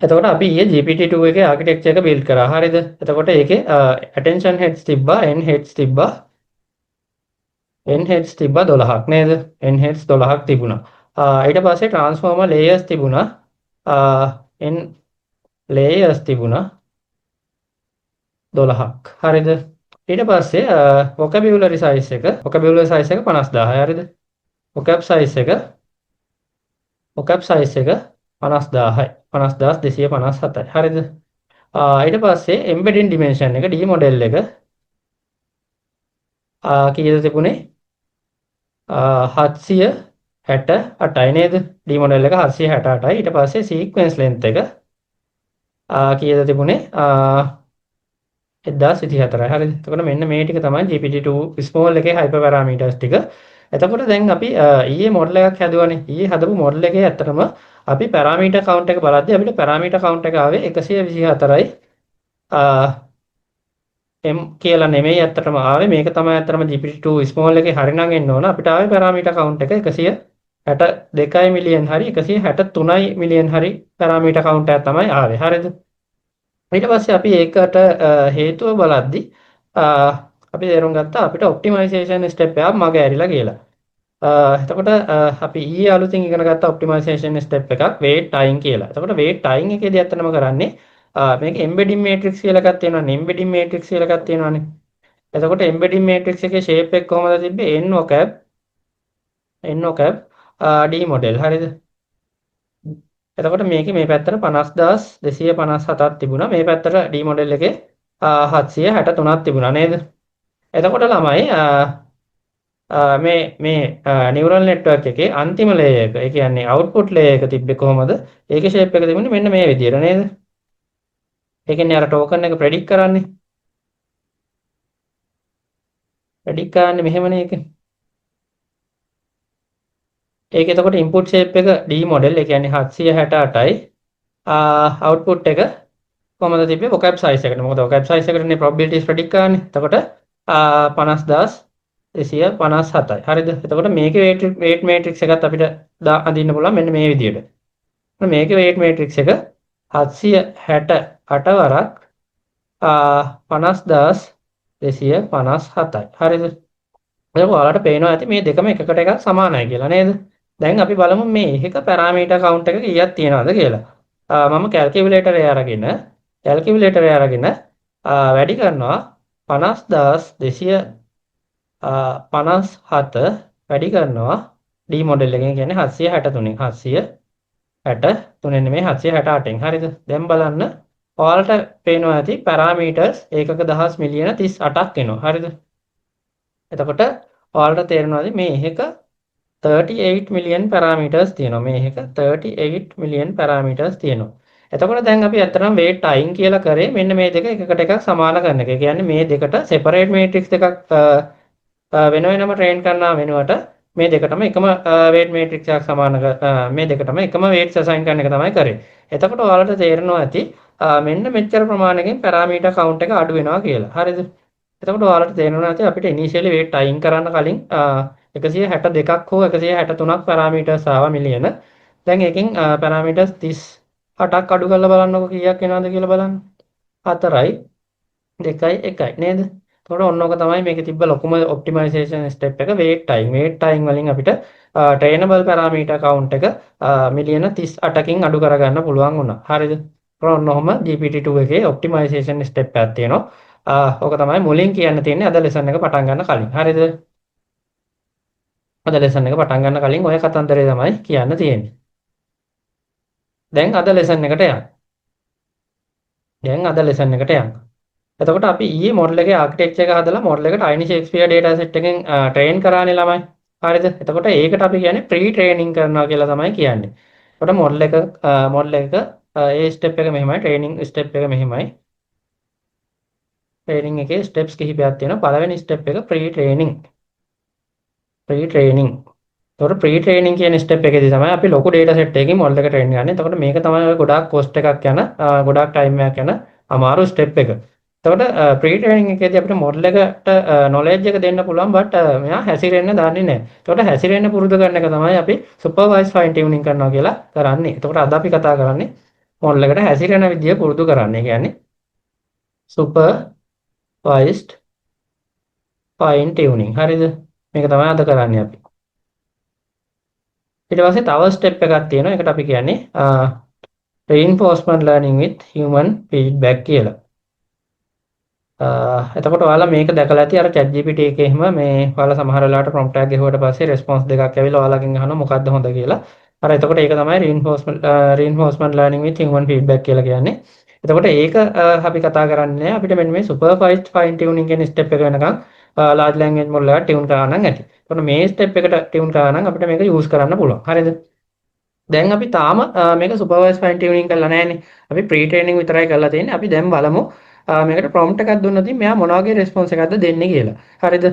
එතකොට අපි ඊයේ GPT-2 එකේ ආකිටෙක්චර් එක බිල්ඩ් කරා. හරිද? එතකොට ඒකේ attention heads තිබ්බා, n heads තිබ්බා, n heads තිබ්බා 12ක් නේද? n heads 12ක් තිබුණා. ඊට පස්සේ transformer layers තිබුණා. n layers තිබුණා 12ක්. හරිද? ඊට පස්සේ vocabulary size එක 50000යි. හරිද? vocab size එක 50000යි. 50257යි. හරිද? ඊට පස්සේ embedding dimension එක D model එක කීයද තිබුණේ? 768යි නේද? D model එක 768යි. ඊට පස්සේ sequence length එක කීයද තිබුණේ? 1024යි. හරිද? එතකොට මෙන්න මේ ටික තමයි GPT-2 small එකේ hyper parameters ටික. එතකොට දැන් අපි ඊයේ මොඩල් එකක් හැදුවානේ. ඊයේ හදපු මොඩල් එකේ ඇත්තටම අපි parameter count එක බලද්දී අපිට parameter count එක ආවේ 124යි. m කියලා නෙමෙයි ඇත්තටම ආවේ. මේක තමයි ඇත්තටම GPT-2 small එකේ හරිනම් එන්න ඕන. අපිට ආවේ parameter count එක 162යි මිලියන් හරි 163යි මිලියන් හරි parameter count එකක් තමයි ආවේ. හරිද? ඊට පස්සේ අපි ඒකට හේතුව බලද්දී අපි තේරුම් ගත්තා අපිට ඔප්ටිමයිසේෂන් ස්ටෙප් එකක් මග ඇරිලා කියලා. එතකොට අපි ඊයේ අලුතින් ඉගෙන ගත්ත ඔප්ටිමයිසේෂන් ස්ටෙප් එකක් wait time කියලා. එතකොට wait time එකේදී ඇත්තටම කරන්නේ මේක embedding matrix කියලා එකක් තියෙනවානේ. embedding matrix කියලා එකක් තියෙනවානේ. එතකොට embedding matrix එකේ shape එක කොහමද තිබ්බේ? n-vocab D model. හරිද? එතකොට මේකේ මේ පැත්තට 50257ක් තිබුණා. මේ පැත්තට D model එකේ 763ක් තිබුණා නේද? එතකොට ළමයි මේ නියුරල් නෙට්වර්ක් එකේ අන්තිම ලේයර් එක, ඒ කියන්නේ අවුට්පුට් ලේයර් එක තිබ්බේ කොහමද? ඒකේ ෂේප් එක තිබුණේ මෙන්න මේ විදියට නේද? ඒ කියන්නේ අර ටෝකන් එක ප්‍රෙඩික්ට් කරන්නේ. ප්‍රෙඩික්ට් කරන්නේ මෙහෙමනේ ඒක. ඒක එතකොට ඉන්පුට් ෂේප් එක D මොඩල්, ඒ කියන්නේ 768යි. අවුට්පුට් එක කොහමද තිබ්බේ? vocab size එකට. මොකද vocab size එකටනේ probabilities predict කරන්නේ. එතකොට 50257යි. හරිද? එතකොට මේකේ weight matrix එකත් අපිට අඳින්න පුළුවන් මෙන්න මේ විදියට. මේකේ weight matrix එක 768 වරක් 50257යි. හරිද? ඒක ඔයාලට පේනවා ඇති මේ දෙකම එකකට එකක් සමානයි කියලා නේද? දැන් අපි බලමු මේ එක පැරාමීටර් කවුන්ට් එක කීයක් තියෙනවද කියලා. මම කැල්කියුලේටරේ අරගෙන වැඩි කරනවා 50257 වැඩි කරනවා D මොඩල් එකෙන් කියන්නේ 763න් 763 නෙමෙයි 768න්. හරිද? දැන් බලන්න ඔයාලට පේනවා ඇති පැරාමීටර්ස් ඒකක දහස් මිලියන 38ක් එනවා. හරිද? එතකොට ඔයාලට තේරෙනවාද මේ එක 38 මිලියන් පැරාමීටර්ස් තියෙනවා. මේ එක 38 මිලියන් පැරාමීටර්ස් තියෙනවා. එතකොට දැන් අපි ඇත්තටම weight time කියලා කරේ මෙන්න මේ දෙක එකකට එකක් සමාන කරන එක. ඒ කියන්නේ මේ දෙකට separate matrix දෙකක් වෙන වෙනම train කරනවා වෙනුවට මේ දෙකටම එකම weight matrix එකක් සමාන මේ දෙකටම එකම weights assign කරන එක තමයි කරේ. එතකොට ඔයාලට තේරෙනවා ඇති මෙන්න මෙච්චර ප්‍රමාණයකින් පැරාමීටර් count එක අඩු වෙනවා කියලා. හරිද? එතකොට ඔයාලට තේරෙනවා ඇති අපිට initially weight time කරන්න කලින් 162ක් හෝ 163ක් පැරාමීටර්ස් ආවා මිලියන. දැන් එකකින් පැරාමීටර්ස් 38ක් අඩු කරලා බලන්නකො කීයක් එනවද කියලා බලන්න. 4යි 2යි 1යි නේද? එතකොට ඔන්නෝක තමයි මේකේ තිබ්බ ලොකුම ඔප්ටිමයිසේෂන් ස්ටෙප් එක weight time. weight time වලින් අපිට trainable parameter count එක මිලියන 38කින් අඩු කරගන්න පුළුවන් වුණා. හරිද? ඔන්න ඔහොම GPT-2 එකේ ඔප්ටිමයිසේෂන් ස්ටෙප් එකක් තියෙනවා. ඕක තමයි මුලින් කියන්න තියෙන්නේ අද ලෙසන් එක පටන් ගන්න කලින්. හරිද? අද ලෙසන් එක පටන් ගන්න කලින් ඔය කතන්දරේ තමයි කියන්න තියෙන්නේ. දැන් අද ලෙසන් එකට යන්න. එතකොට අපි ඊයේ මොඩල් එකේ ආකිටෙක්චර් එක හදලා මොඩල් එකට Tiny Shakespeare data set එකෙන් ට්‍රේන් කරානේ ළමයි. හරිද? එතකොට ඒකට අපි කියන්නේ ප්‍රී ට්‍රේනින් කරනවා කියලා තමයි කියන්නේ. එතකොට මොඩල් එක ඒ ස්ටෙප් එක මෙහෙමයි, ට්‍රේනින් ස්ටෙප් එක මෙහෙමයි. ට්‍රේනින් එකේ ස්ටෙප්ස් කිහිපයක් තියෙනවා. පළවෙනි ස්ටෙප් එක ප්‍රී ට්‍රේනින්. එතකොට ප්‍රී ට්‍රේනින් කියන ස්ටෙප් එකේදී තමයි අපි ලොකු data set එකකින් මොඩල් එක ට්‍රේන් කරන්නේ. එතකොට මේක තමයි ඔය ගොඩාක් cost එකක් යන, ගොඩාක් time එකක් යන අමාරු ස්ටෙප් එක. එතකොට ප්‍රී ට්‍රේනින් එකේදී අපිට මොඩල් එකට knowledge එක දෙන්න පුළුවන් but මෙයා හැසිරෙන්න දන්නේ නැහැ. එතකොට හැසිරෙන්න පුරුදු කරන එක තමයි අපි supervised fine tuning කරනවා කියලා කරන්නේ. එතකොට අද අපි කතා කරන්නේ මොඩල් එකට හැසිරෙන විදිය පුරුදු කරන්න. ඒ කියන්නේ සුපර්වයිස්ඩ් ෆයින් ටියුනින්. හරිද? මේක තමයි අද කරන්නේ අපි. ඊට පස්සේ තව ස්ටෙප් එකක් තියෙනවා. ඒකට අපි කියන්නේ reinforcement learning with human feedback කියලා. එතකොට ඔයාලා මේක දැකලා ඇති අර ChatGPT එකේ එහෙම මේ ඔයාලා සමහර වෙලාවට prompt එකක් ගෙහුවට පස්සේ response දෙකක් ඇවිල්ලා ඔයාලගෙන් අහනවා මොකද්ද හොඳ කියලා. එතකොට ඒක තමයි reinforcement learning with human feedback කියලා කියන්නේ. එතකොට ඒක අපි කතා කරන්නේ අපිට මෙන්න මේ supervised fine tuning කියන step එක වෙනකන් large language model එක tune කරා නම් ඇති. එතකොට මේ step එකට tune කරා නම් අපිට මේක use කරන්න පුළුවන්. හරිද? දැන් අපි තාම මේක supervised fine tuning කරලා නැහැනේ. අපි pre training විතරයි කරලා තියෙන්නේ. අපි දැන් බලමු මේකට prompt එකක් දුන්නොත් මෙයා මොන වගේ response එකක්ද දෙන්නේ කියලා. හරිද?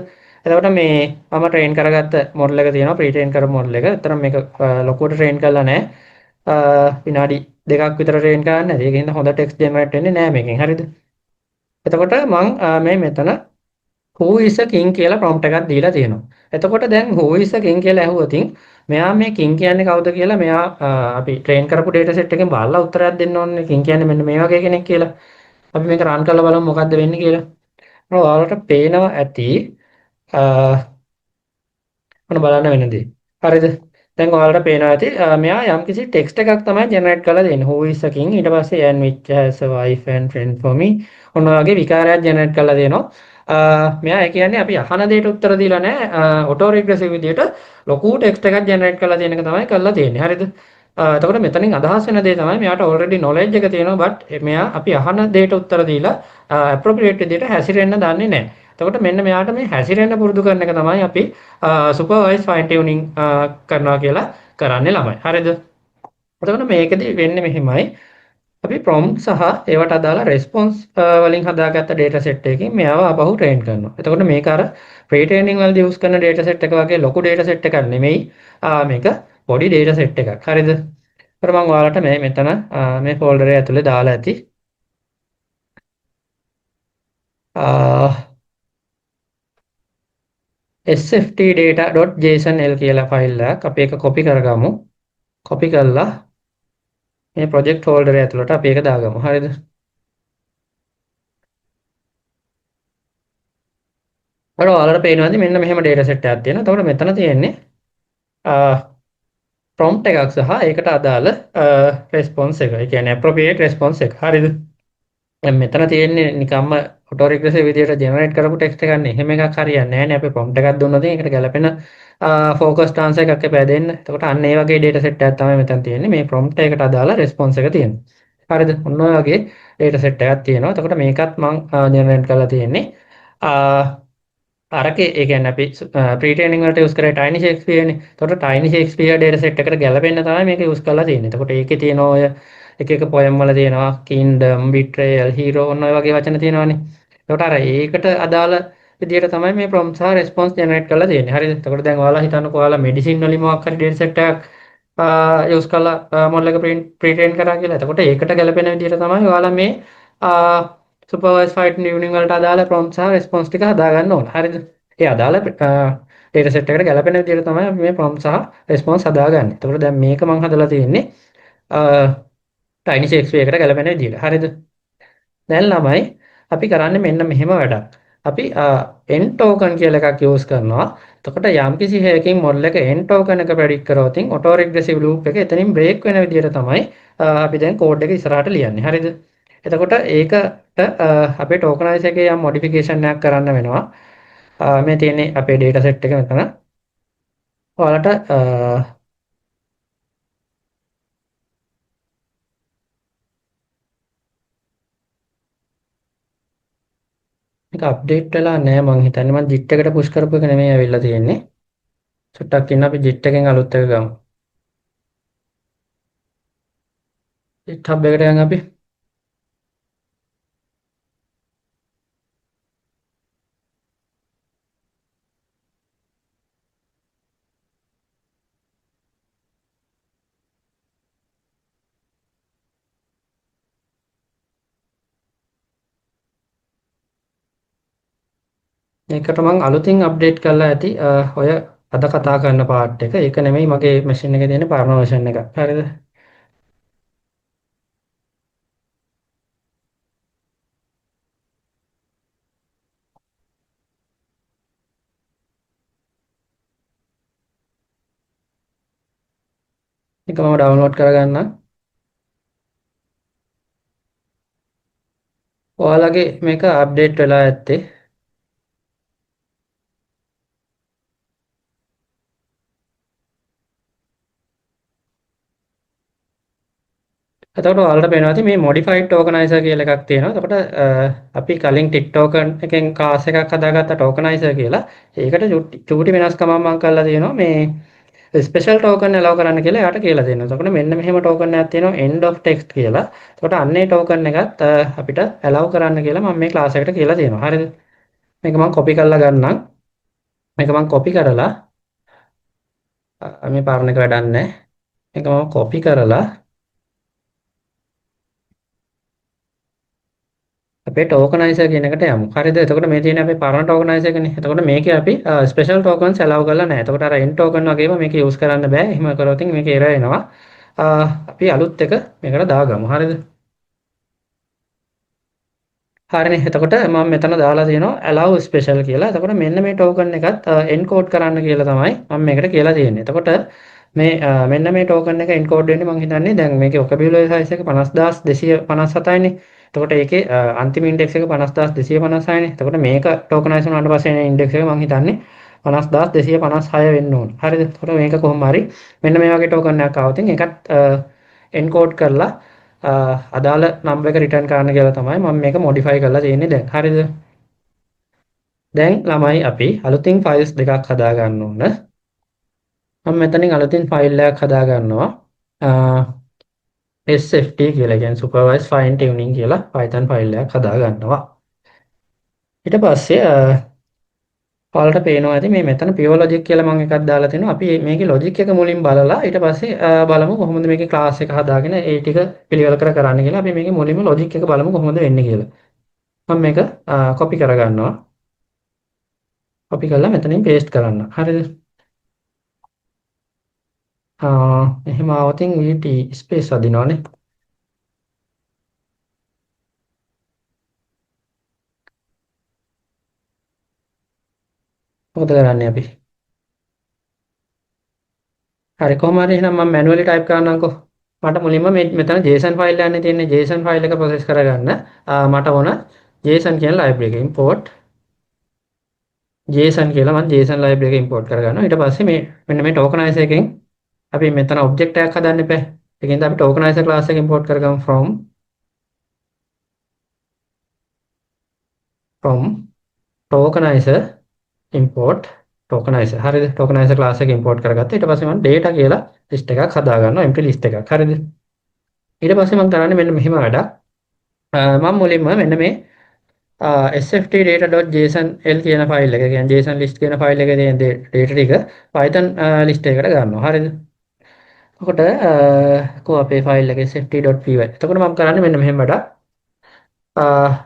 එතකොට මේ මම train කරගත්ත model එක තියෙනවා pre train කරපු model එක. ඒතරම් මේක ලොකුවට train කරලා නැහැ. විනාඩි දෙකක් විතර train කරන්න ඇති. ඒකින්ද හොඳ text generate වෙන්නේ නැහැ මේකෙන්. හරිද? එතකොට මම මේ මෙතන who is a king කියලා prompt එකක් දීලා තියෙනවා. එතකොට දැන් who is a king කියලා ඇහුවොතින් මෙයා මේ king කියන්නේ කවුද කියලා මෙයා අපි train කරපු data set එකෙන් බලලා උත්තරයක් දෙන්න ඕනේ. king කියන්නේ මෙන්න මේ වගේ කෙනෙක් කියලා. අපි මේක run කරලා බලමු මොකද්ද වෙන්නේ කියලා. ඔයාලට පේනවා ඇති ඔන්න බලන්න වෙන දේ. හරිද? දැන් ඔයාලට පේනවා ඇති මෙයා යම්කිසි ටෙක්ස්ට් එකක් තමයි ජෙනරේට් කරලා දෙන්නේ. who is a king ඊට පස්සේ and which has a wife and friend for me. ඔන්න ඔයගේ විකාරයක් ජෙනරේට් කරලා දෙනවා. මෙයා ඒ කියන්නේ අපි අහන දෙයට උත්තර දීලා නැහැ. ඔටෝ රිග්‍රෙසිව් විදියට ලොකු ටෙක්ස්ට් එකක් ජෙනරේට් කරලා දෙන එක තමයි කරලා තියෙන්නේ. හරිද? එතකොට මෙතනින් අදහස් වෙන දේ තමයි මෙයාට already knowledge එක තියෙනවා but මෙයා අපි අහන දෙයට උත්තර දීලා appropriate විදියට හැසිරෙන්න දන්නේ නැහැ. එතකොට මෙන්න මෙයාට මේ හැසිරෙන්න පුරුදු කරන එක තමයි අපි supervised fine tuning කරනවා කියලා කරන්නේ ළමයි. හරිද? එතකොට මේකදී වෙන්නේ මෙහෙමයි. අපි prompt සහ ඒවට අදාළ response වලින් හදාගත්ත data set එකකින් මෙයාව ආපහු train කරනවා. එතකොට මේක අර pre training වලදී use කරන data set එක වගේ ලොකු data set එකක් නෙමෙයි. මේක පොඩි data set එකක්. හරිද? ඒතර මම ඔයාලට මේ මෙතන මේ folder එක ඇතුලේ දාලා ඇති. sftdata.jsonl කියලා ෆයිල් එකක් අපි ඒක copy කරගමු. copy කරලා මේ project folder එක ඇතුළට අපි ඒක දාගමු. හරිද? ඔයාලට පේනවාද මෙන්න මෙහෙම data set එකක් තියෙනවා. එතකොට මෙතන තියෙන්නේ prompt එකක් සහ ඒකට අදාළ response එක. ඒ කියන්නේ appropriate response එක. හරිද? දැන් මෙතන තියෙන්නේ නිකම්ම auto regressive විදියට generate කරපු text එකක් නේ. එහෙම එකක් හරියන්නේ නැහැ නේ. අපි prompt එකක් දුන්නොත් ඒකට ගැලපෙන focused answer එකක් එපා දෙන්න. එතකොට අන්න ඒ වගේ data set එකක් තමයි මෙතන තියෙන්නේ. මේ prompt එකට අදාළ response එක තියෙනවා. හරිද? ඔන්න ඔය වගේ data set එකක් තියෙනවා. එතකොට මේකත් මම generate කරලා තියෙන්නේ. අරකේ ඒ කියන්නේ අපි pre training වලට use කරේ tiny shakespeare නේ. එතකොට tiny shakespeare data set එකට ගැලපෙන්න තමයි මේක use කරලා තියෙන්නේ. එතකොට ඒකේ තියෙන ඔය එක poem වල තියෙනවා kingdom, betrayal, hero ඔන්න ඔය වගේ වචන තියෙනවානේ. එතකොට අර ඒකට අදාළ විදියට තමයි මේ prompt සහ response generate කරලා තියෙන්නේ. හරිද? එතකොට දැන් ඔයාලා හිතන්නකෝ ඔයාලා medicine වලින් මොකක් හරි data set එකක් use කරලා model එක pre train කරා කියලා. එතකොට ඒකට ගැලපෙන විදියට තමයි ඔයාලා මේ supervised fine tuning වලට අදාළ prompt සහ response ටික හදාගන්න ඕන. හරිද? ඒ අදාළ data set එකට ගැලපෙන විදිහට තමයි අපි මේ prompt සහ response හදාගන්නේ. එතකොට දැන් මේක මම හදලා තියෙන්නේ tiny shakespeare එකට ගැලපෙන විදිහට. හරිද? දැන් ළමයි අපි කරන්නේ මෙන්න මෙහෙම වැඩක්. අපි end token කියලා එකක් use කරනවා. එතකොට යම්කිසි හේයකින් model එක end token එක predict කරොත් auto regressive loop එක එතනින් break වෙන විදිහට තමයි අපි දැන් code එක ඉස්සරහට ලියන්නේ. හරිද? එතකොට ඒකට අපේ tokenize එකේ යම් modification එකක් කරන්න වෙනවා. මේ තියෙන්නේ අපේ data set එක මෙතන. ඔයාලට මේක අප්ඩේට් වෙලා නැහැ මං හිතන්නේ. මං JIT එකට පුෂ් කරපු එක නෙමෙයි ඇවිල්ලා තියෙන්නේ. සුට්ටක් ඉන්න අපි JIT එකෙන් අලුත් එක ගමු. JIT hub එකට යන් අපි. ඒකට මං අලුතින් අප්ඩේට් කරලා ඇති ඔය අද කතා කරන පාර්ට් එක. ඒක නෙමෙයි මගේ මැෂින් එකේ තියෙන පරණ version එක. හරිද? ඒක මම ඩවුන්ලෝඩ් කරගන්නම්. ඔයාලගේ මේක අප්ඩේට් වෙලා ඇත්තේ. එතකොට ඔයාලට පේනවා ඇති මේ මොඩිෆයිඩ් ටෝකනයිසර් කියලා එකක් තියෙනවා. එතකොට අපි කලින් ටික් ටෝකන් එකෙන් ක්ලාස් එකක් හදාගත්ත ටෝකනයිසර් කියලා. ඒකට චූටි වෙනස්කමක් මම කරලා තියෙනවා. මේ ස්පෙෂල් ටෝකන් allow කරන්න කියලා එයාට කියලා දෙනවා. එතකොට මෙන්න මෙහෙම ටෝකන් එකක් තියෙනවා end of text කියලා. එතකොට අන්නේ ටෝකන් එකත් අපිට allow කරන්න කියලා මම මේ ක්ලාස් එකට කියලා තියෙනවා. හරිද? මේක මම කොපි කරලා ගන්නම්. මේක මම කොපි කරලා මේ පාරණ එක වැඩක් නැහැ. මේක මම කොපි කරලා අපේ ටෝකනයිසර් කියන එකට යමු. හරිද? එතකොට මේ තියෙන අපේ පරණ ටෝකනයිසර් එකනේ. එතකොට මේකේ අපි ස්පෙෂල් ටෝකන්ස් allow කරලා නැහැ. එතකොට අර end token වගේම මේක use කරන්න බෑ. එහෙම කරොත් මේක error එනවා. අපි අලුත් එක මේකට දාගමු. හරිද? හරිනේ. එතකොට මම මෙතන දාලා තියෙනවා allow special කියලා. එතකොට මෙන්න මේ token එකත් encode කරන්න කියලා තමයි මම මේකට කියලා තියෙන්නේ. එතකොට මේ මෙන්න මේ token එක encode වෙන්නේ මම හිතන්නේ දැන් මේකේ vocabulary size එක 50257යිනේ. එතකොට ඒකේ අන්තිම index එක 50256යිනේ. එතකොට මේක tokenize වුණාට පස්සේ එන index එක මම හිතන්නේ 50256 වෙන්න ඕන. හරිද? එතකොට මේක කොහොම හරි මෙන්න මේ වගේ token එකක් ආවොත් ඒකත් encode කරලා අදාළ නම්බර් එක රිටර්න් කරන්න කියලා තමයි මම මේක මොඩිෆයි කරලා තියෙන්නේ දැන්. හරිද? දැන් ළමයි අපි අලුතින් ෆයිල්ස් දෙකක් හදා ගන්න ඕන. මම මෙතනින් අලුතින් ෆයිල් එකක් හදා ගන්නවා. SFT කියලා කියන්නේ supervised fine tuning කියලා Python ෆයිල් එකක් හදා ගන්නවා. ඊට පස්සේ ඔයාලට පේනවා ඇති මේ මෙතන pure logic කියලා මම එකක් දාලා තිනවා. අපි මේකේ logic එක මුලින් බලලා ඊට පස්සේ බලමු කොහොමද මේකේ class එක හදාගෙන ඒ ටික පිළිවෙල කරන්නේ කියලා. අපි මේකේ මුලින්ම logic එක බලමු කොහොමද වෙන්නේ කියලා. මම මේක copy කරගන්නවා. copy කරලා මෙතනින් paste කරන්න. හරිද? එහෙම આવතින් VT space අදිනවනේ. මොකද කරන්නේ අපි? හරි කොහොම හරි එහෙනම් මම manually type කරන්නම්කෝ. මට මුලින්ම මේ මෙතන JSON ෆයිල් එකක් තියෙන්නේ. JSON ෆයිල් එක process කරගන්න මට ඕන JSON කියන library එක import JSON කියලා මම JSON library එක import කරගන්නවා. ඊට පස්සේ මේ මෙන්න මේ tokenizer එකෙන් අපි මෙතන object එකක් හදන්න එපා. ඒකෙන්ද අපි tokenizer class එක import කරගමු from tokenizer import tokenizer. හරිද? tokenizer class එක import කරගත්තා. ඊට පස්සේ මම data කියලා list එකක් හදා ගන්නවා. empty list එකක්. හරිද? ඊට පස්සේ මම කරන්නේ මෙන්න මෙහෙම වැඩක්. මම මුලින්ම මෙන්න මේ sft.data.jsonl කියන ෆයිල් එක කියන්නේ JSON list කියන ෆයිල් එකේ තියෙන data ටික Python list එකකට ගන්නවා. හරිද? එතකොට කො අපේ ෆයිල් එකේ sft.py. එතකොට මම කරන්නේ මෙන්න මෙහෙම වැඩක්.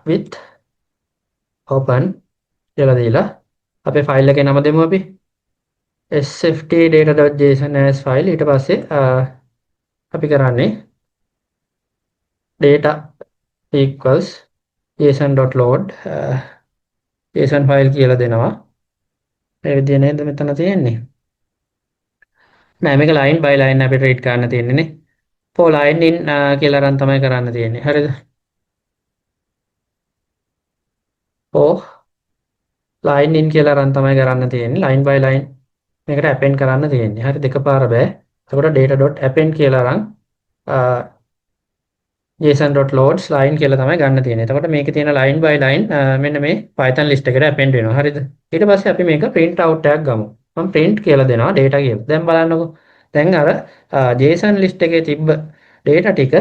with open කියලා දීලා අපේ ෆයිල් එකේ නම දෙමු අපි sft.data.json as file. ඊට පස්සේ අපි කරන්නේ data equals json.load json file කියලා දෙනවා. මේ විදිහ නේද මෙතන තියෙන්නේ? නෑ මේක line by line අපිට read කරන්න තියෙන්නේ නේ. for line in කියලා run තමයි කරන්න තියෙන්නේ. හරිද? for line in කියලා run තමයි කරන්න තියෙන්නේ. line by line මේකට append කරන්න තියෙන්නේ. හරි දෙකපාර බෑ. එතකොට data.append කියලා run json.loads line කියලා තමයි ගන්න තියෙන්නේ. එතකොට මේකේ තියෙන line by line මෙන්න මේ Python list එකට append වෙනවා. හරිද? ඊට පස්සේ අපි මේක print out එකක් ගමු. මම print කියලා දෙනවා data කියලා. දැන් බලන්නකෝ. දැන් අර JSON list එකේ තිබ්බ data ටික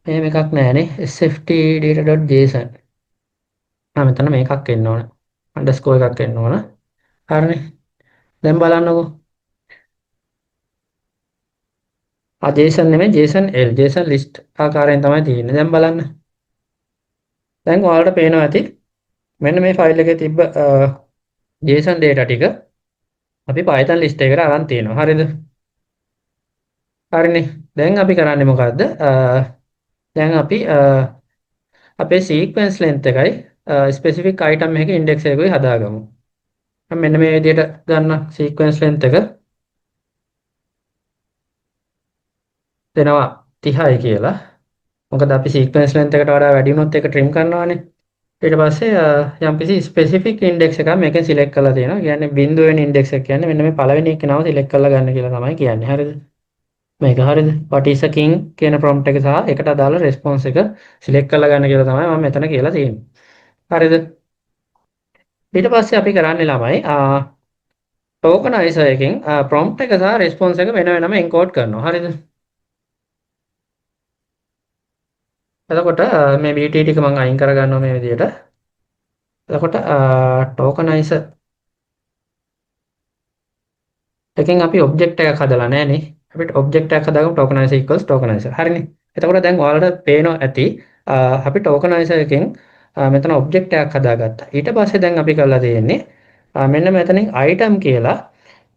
මෙහෙම එකක් නෑනේ. sft data.json. මෙතන මේකක් එන්න ඕන. underscore එකක් එන්න ඕන. හරිනේ. දැන් බලන්නකෝ. JSON නෙමෙයි JSON L JSON list ආකාරයෙන් තමයි තියෙන්නේ. දැන් බලන්න. දැන් ඔයාලට පේනවා ඇති මෙන්න මේ ෆයිල් එකේ තිබ්බ JSON data ටික අපි Python list එකකට අරන් තියෙනවා. හරිද? හරිනේ. දැන් අපි කරන්නේ මොකද්ද? දැන් අපි අපේ sequence length එකයි specific item එකේ index එකකුයි හදාගමු. මම මෙන්න මේ විදිහට ගන්න sequence length එක දෙනවා 30යි කියලා. මොකද අපි සීක්වන්ස් ලෙන්ත් එකට වඩා වැඩි වුණොත් ඒක ට්‍රිම් කරනවානේ. ඊට පස්සේ යම්කිසි ස්පෙસિෆික් ඉන්ඩෙක්ස් එකක් මේකෙන් සිලෙක්ට් කරලා තියෙනවා. කියන්නේ බිංදුව වෙන ඉන්ඩෙක්ස් එක කියන්නේ මෙන්න මේ පළවෙනි එක නම සිලෙක්ට් කරලා ගන්න කියලා තමයි කියන්නේ. හරිද? මේක හරිද? what is a king කියන prompt එක සහ ඒකට අදාළ response එක සිලෙක්ට් කරලා ගන්න කියලා තමයි මම මෙතන කියලා තියෙන්නේ. හරිද? ඊට පස්සේ අපි කරන්නේ ළමයි ටෝකනයිසර් එකෙන් prompt එක සහ response එක වෙන වෙනම encode කරනවා. හරිද? එතකොට මේ BT ටික මම අයින් කරගන්නවා මේ විදිහට. එතකොට ටෝකනයිසර් එකෙන් අපි ඔබ්ජෙක්ට් එකක් හදලා නැහනේ. අපිට ඔබ්ජෙක්ට් එකක් හදාගමු tokenizer equals tokenizer. හරිනේ. එතකොට දැන් ඔයාලට පේනවා ඇති අපි tokenizer එකෙන් මෙතන ඔබ්ජෙක්ට් එකක් හදාගත්තා. ඊට පස්සේ දැන් අපි කරලා තියෙන්නේ මෙන්න මෙතනින් item කියලා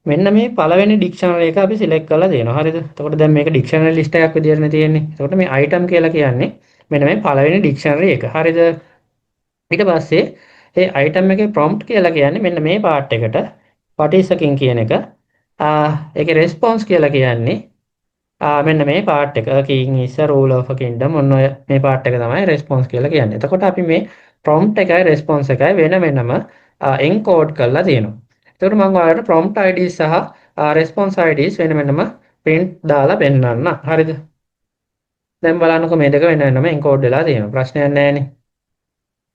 මෙන්න මේ පළවෙනි ඩික්ෂනරි එක අපි සිලෙක්ට් කරලා දෙනවා. හරිද? එතකොට දැන් මේක ඩික්ෂනරි ලිස්ට් එකක් විදිහටනේ තියෙන්නේ. එතකොට මේ item කියලා කියන්නේ මෙන්න මේ පළවෙනි ඩික්ෂනරි එක. හරිද? ඊට පස්සේ ඒ item එකේ prompt කියලා කියන්නේ මෙන්න මේ part එකට what is a king කියන එක. ඒකේ response කියලා කියන්නේ මෙන්න මේ part එක king is a rule of a kingdom ඔන්න ඔය මේ part එක තමයි response කියලා කියන්නේ. එතකොට අපි මේ prompt එකයි response එකයි වෙන වෙනම encode කරලා තියෙනවා. එතකොට මම ඔයාලට prompt IDs සහ response IDs වෙන වෙනම print දාලා පෙන්නන්න. හරිද? දැන් බලන්නකො මේ දෙක වෙන වෙනම encode වෙලා තියෙනවා. ප්‍රශ්නයක් නැහැනේ.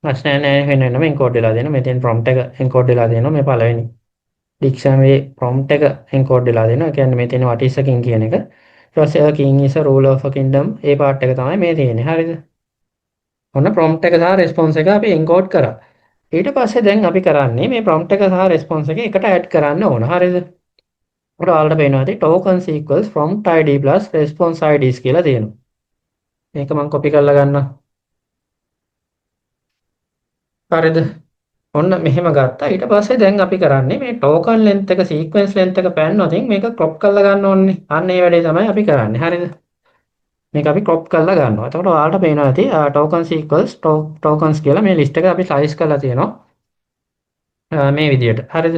ප්‍රශ්නයක් නැහැ වෙන වෙනම encode වෙලා තියෙනවා. මෙතෙන් prompt එක encode වෙලා තියෙනවා මේ පළවෙනි ඩික්ෂනරි prompt එක encode වෙලා දෙනවා. ඒ කියන්නේ මේ තියෙන what is a king කියන එක. ඊට පස්සේ a king is a ruler of a kingdom A part එක තමයි මේ තියෙන්නේ. හරිද? ඔන්න prompt එක සහ response එක අපි encode කරා. ඊට පස්සේ දැන් අපි කරන්නේ මේ prompt එක සහ response එක එකට add කරන්න ඕන. හරිද? අපිට ඔයාලට පේනවා ඇති tokens equals prompt id plus response ids කියලා තියෙනවා. මේක මම copy කරලා ගන්නවා. හරිද? ඔන්න මෙහෙම ගත්තා. ඊට පස්සේ දැන් අපි කරන්නේ මේ token length එක sequence length එක පැන්නොතින් මේක crop කරලා ගන්න ඕනේ. අන්න ඒ වැඩේ තමයි අපි කරන්නේ. හරිද? මේක අපි crop කරලා ගන්නවා. එතකොට ඔයාලට පේනවා ඇති tokens equals tokens කියලා මේ list එක අපි slice කරලා තියෙනවා. මේ විදිහට. හරිද?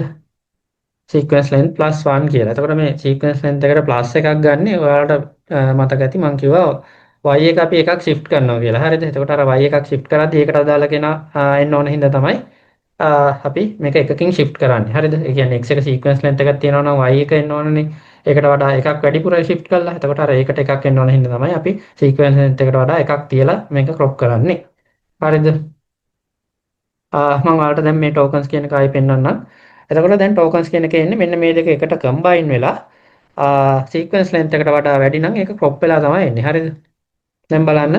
sequence length plus 1 කියලා. එතකොට මේ sequence length එකට plus එකක් ගන්න. ඔයාලට මතක ඇති මම කිව්වා y එක අපි එකක් shift කරනවා කියලා. හරිද? එතකොට අර y එකක් shift කරද්දී ඒකට අදාළ කෙනා එන්න ඕන හින්දා තමයි අපි මේක එකකින් shift කරන්නේ. හරිද? ඒ කියන්නේ x එක sequence length එකක් තියෙනවා නම් y එක එන්න ඕනනේ. ඒකට වඩා එකක් වැඩිපුර shift කළා. එතකොට අර ඒකට එකක් එන්න ඕන හින්දා තමයි අපි sequence length එකට වඩා එකක් තියලා මේක crop කරන්නේ. හරිද? මම ඔයාලට දැන් මේ tokens කියන එක ආයෙ පෙන්නන්නම්. එතකොට දැන් tokens කියන එකේ එන්නේ මෙන්න මේ දෙක එකට combine වෙලා sequence length එකට වඩා වැඩි නම් ඒක crop වෙලා තමයි එන්නේ. හරිද? දැන් බලන්න.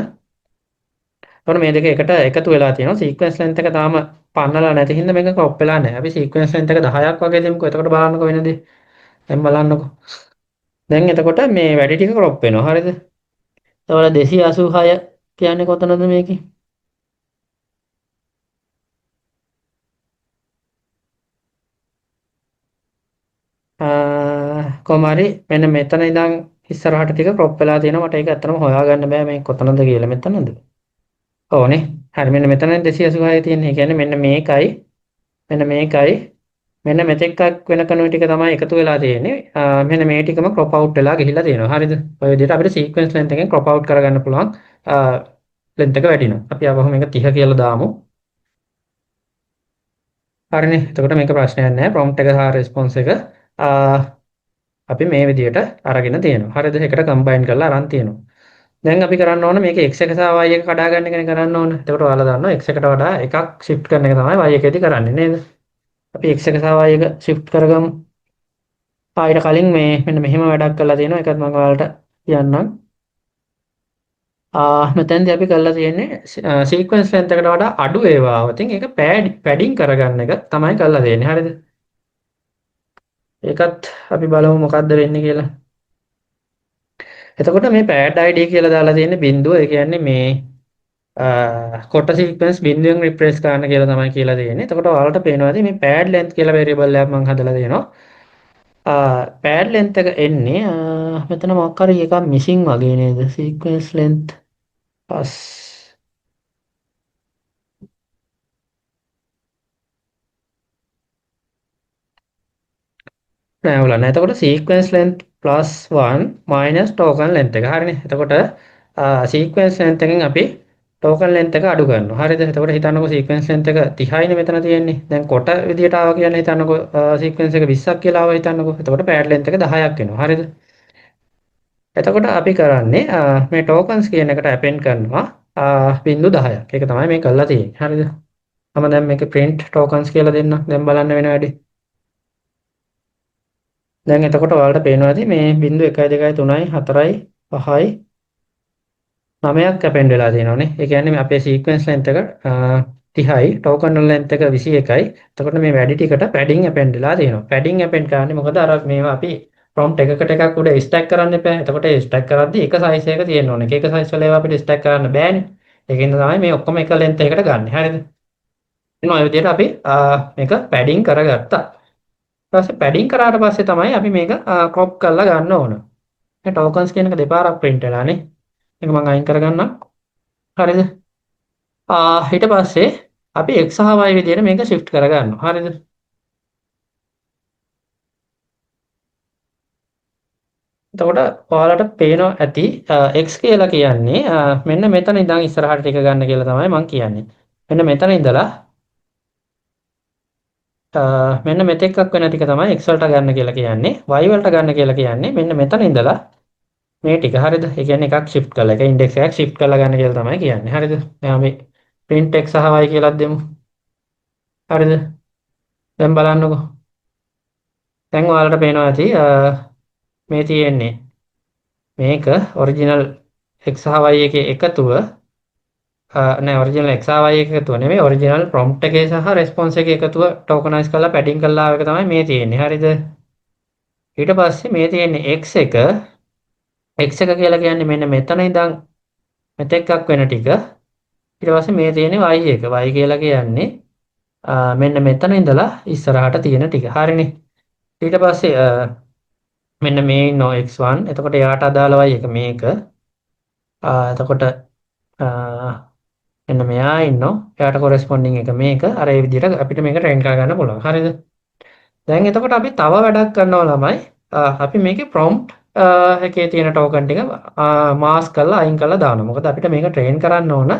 එතකොට මේ දෙක එකට එකතු වෙලා තියෙනවා. sequence length එක තාම පන්නලා නැති හින්දා මේක crop වෙලා නැහැ. අපි sequence length එක 10ක් වගේ දෙමුකෝ. එතකොට බලන්නකෝ වෙනදී. දැන් බලන්නකෝ. දැන් එතකොට මේ වැඩි ටික crop වෙනවා. හරිද? එතකොට 286 කියන්නේ කොතනද මේකේ? කොහොම හරි මෙන්න මෙතන ඉඳන් ඉස්සරහට ටික crop වෙලා තියෙනවා. මට ඒක ඇත්තටම හොයාගන්න බෑ මේ කොතනද කියලා. මෙතනද? ඕනේ. හරි මෙන්න මෙතන 286 තියෙන්නේ. ඒ කියන්නේ මෙන්න මේකයි මෙන්න මේකයි මෙන්න මෙතෙක් වෙන කණුව ටික තමයි එකතු වෙලා තියෙන්නේ. මෙන්න මේ ටිකම crop out වෙලා ගිහිල්ලා තියෙනවා. හරිද? ඔය විදිහට අපිට sequence length එකෙන් crop out කරගන්න පුළුවන්. length එක වැඩි වෙනවා. අපි ආවම මේක 30 කියලා දාමු. හරිනේ. එතකොට මේක ප්‍රශ්නයක් නැහැ. prompt එක සහ response එක අපි මේ විදිහට අරගෙන තියෙනවා. හරිද? ඒකට combine කරලා අරන් තියෙනවා. දැන් අපි කරන්න ඕන මේක x එක සහ y එක කඩා ගන්න එකනේ කරන්න ඕන. එතකොට ඔයාලා දන්නවා x එකට වඩා එකක් shift කරන එක තමයි y එකේදී කරන්නේ නේද? අපි x එක සහ y එක shift කරගමු. ඊට කලින් මේ මෙන්න මෙහෙම වැඩක් කරලා තියෙනවා. ඒකත් මම ඔයාලට කියන්නම්. මෙතෙන්දී අපි කරලා තියෙන්නේ sequence length එකට වඩා අඩු ඒවා આવතින් ඒක padding කරගන්න එක තමයි කරලා තියෙන්නේ. හරිද? ඒකත් අපි බලමු මොකද්ද වෙන්නේ කියලා. එතකොට මේ pad id කියලා දාලා තියෙන්නේ බිඳුව. ඒ කියන්නේ මේ කොට සීක්වෙන්ස් බිඳුවෙන් රිප්ලේස් කරන්න කියලා තමයි කියලා තියෙන්නේ. එතකොට ඔයාලට පේනවාද මේ pad length කියලා variable එකක් මම හදලා දෙනවා. pad length එක එන්නේ මෙතන මොකක් හරි එකක් missing වගේ නේද? sequence length pass නෑ උලා නෑ. එතකොට sequence length +1 minus token length එක. හරිනේ. එතකොට sequence length එකෙන් අපි token length එක අඩු කරනවා. හරිද? එතකොට හිතන්නකෝ sequence length එක 30යිනේ මෙතන තියෙන්නේ. දැන් කොට විදියට ආවා කියන්නේ හිතන්නකෝ sequence එක 20ක් කියලා ආවා හිතන්නකෝ. එතකොට pad length එක 10ක් වෙනවා. හරිද? එතකොට අපි කරන්නේ මේ tokens කියන එකට append කරනවා 0.10ක්. ඒක තමයි මේ කරලා තියෙන්නේ. හරිද? මම දැන් මේකේ print tokens කියලා දෙන්නම්. දැන් බලන්න වෙන වැඩේ. දැන් එතකොට ඔයාලට පේනවා ඇති මේ 0.1 2 3යි 4යි 5යි 9ක් append වෙලා තියෙනවානේ. ඒ කියන්නේ මේ අපේ sequence length එක 30යි token length එක 21යි. එතකොට මේ වැඩි ටිකට padding append වෙලා තියෙනවා. padding append කරන්නේ මොකද අර මේවා අපි prompt එකකට එකක් උඩ stack කරන්න එපා. එතකොට ඒ stack කරද්දී එක size එකක තියෙන්න ඕනේ. එක size වල ඒවා අපිට stack කරන්න බෑනේ. ඒකින්ද තමයි මේ ඔක්කොම එක length එකකට ගන්න. හරිද? එහෙනම් ඔය විදිහට අපි මේක padding කරගත්තා. ඊට පස්සේ padding කරාට පස්සේ තමයි අපි මේක crop කරලා ගන්න ඕන. මේ tokens කියන එක දෙපාරක් print වෙලානේ. මේක මම අයින් කරගන්නම්. හරිද? ඊට පස්සේ අපි x සහ y විදිහට මේක shift කරගන්නවා. හරිද? එතකොට ඔයාලට පේනවා ඇති x කියලා කියන්නේ මෙන්න මෙතන ඉඳන් ඉස්සරහට ටික ගන්න කියලා තමයි මම කියන්නේ. මෙන්න මෙතන ඉඳලා මෙන්න මෙතෙක්ක් වෙන ටික තමයි x වලට ගන්න කියලා කියන්නේ. y වලට ගන්න කියලා කියන්නේ මෙන්න මෙතන ඉඳලා මේ ටික. හරිද? ඒ කියන්නේ එකක් shift කරලා එක index එකක් shift කරලා ගන්න කියලා තමයි කියන්නේ. හරිද? දැන් අපි print x සහ y කියලා දෙමු. හරිද? දැන් බලන්නකෝ. දැන් ඔයාලට පේනවා ඇති මේ තියෙන්නේ මේක ඔරිජිනල් x සහ y එකේ එකතුව නෑ ඔරිජිනල් x සහ y එකේ එකතුව නෙමෙයි ඔරිජිනල් prompt එකේ සහ response එකේ එකතුව tokenize කරලා padding කරලා ආව එක තමයි මේ තියෙන්නේ. හරිද? ඊට පස්සේ මේ තියෙන්නේ x එක කියලා කියන්නේ මෙන්න මෙතන ඉඳන් මෙතෙක්ක් වෙන ටික. ඊට පස්සේ මේ තියෙන්නේ y එක. y කියලා කියන්නේ මෙන්න මෙතන ඉඳලා ඉස්සරහට තියෙන ටික. හරිනේ. ඊට පස්සේ මෙන්න මේ ඉන්නෝ x1. එතකොට එයාට අදාළ y එක මේක. එතකොට මෙන්න මෙයා ඉන්නෝ. එයාට corresponding එක මේක. අර ඒ විදිහට අපිට මේක train කරගන්න පුළුවන්. හරිද? දැන් එතකොට අපි තව වැඩක් කරනවා ළමයි. අපි මේකේ prompt එකේ තියෙන token ටික mask කරලා අයින් කරලා දානවා. මොකද අපිට මේක train කරන්න ඕන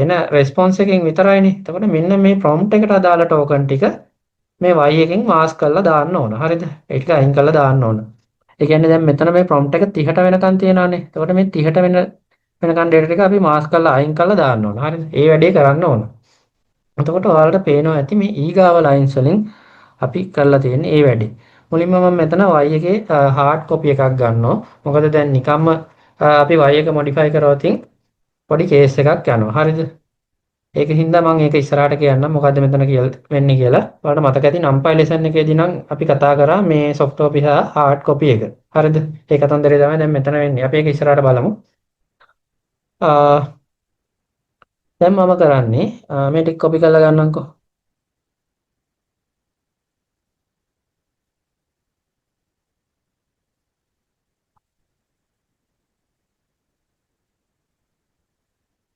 එන response එකෙන් විතරයිනේ. එතකොට මෙන්න මේ prompt එකට අදාළ token ටික මේ y එකෙන් mask කරලා දාන්න ඕන. හරිද? ඒ ටික අයින් කරලා දාන්න ඕන. ඒ කියන්නේ දැන් මෙතන මේ prompt එක 30ට වෙනකන් තියෙනවානේ. එතකොට මේ 30ට වෙනකන් data ටික අපි mask කරලා අයින් කරලා දාන්න ඕන. හරිද? ඒ වැඩේ කරන්න ඕන. එතකොට ඔයාලට පේනවා ඇති මේ ඊගාව lines වලින් අපි කරලා තියෙන්නේ ඒ වැඩේ. මුලින්ම මම මෙතන y එකේ hard copy එකක් ගන්නවා. මොකද දැන් නිකම්ම අපි y එක modify කරවතින් පොඩි case එකක් යනවා. හරිද? ඒක හින්දා මම ඒක ඉස්සරහට කියන්නම් මොකද්ද මෙතන කියලා වෙන්නේ කියලා. ඔයාලට මතක ඇති numpy lesson එකේදී නම් අපි කතා කරා මේ soft copy සහ hard copy එක. හරිද? ඒ කතන්දරේ තමයි දැන් මෙතන වෙන්නේ. අපි ඒක ඉස්සරහට බලමු. දැන් මම කරන්නේ මේ ටික copy කරලා ගන්නම්කෝ.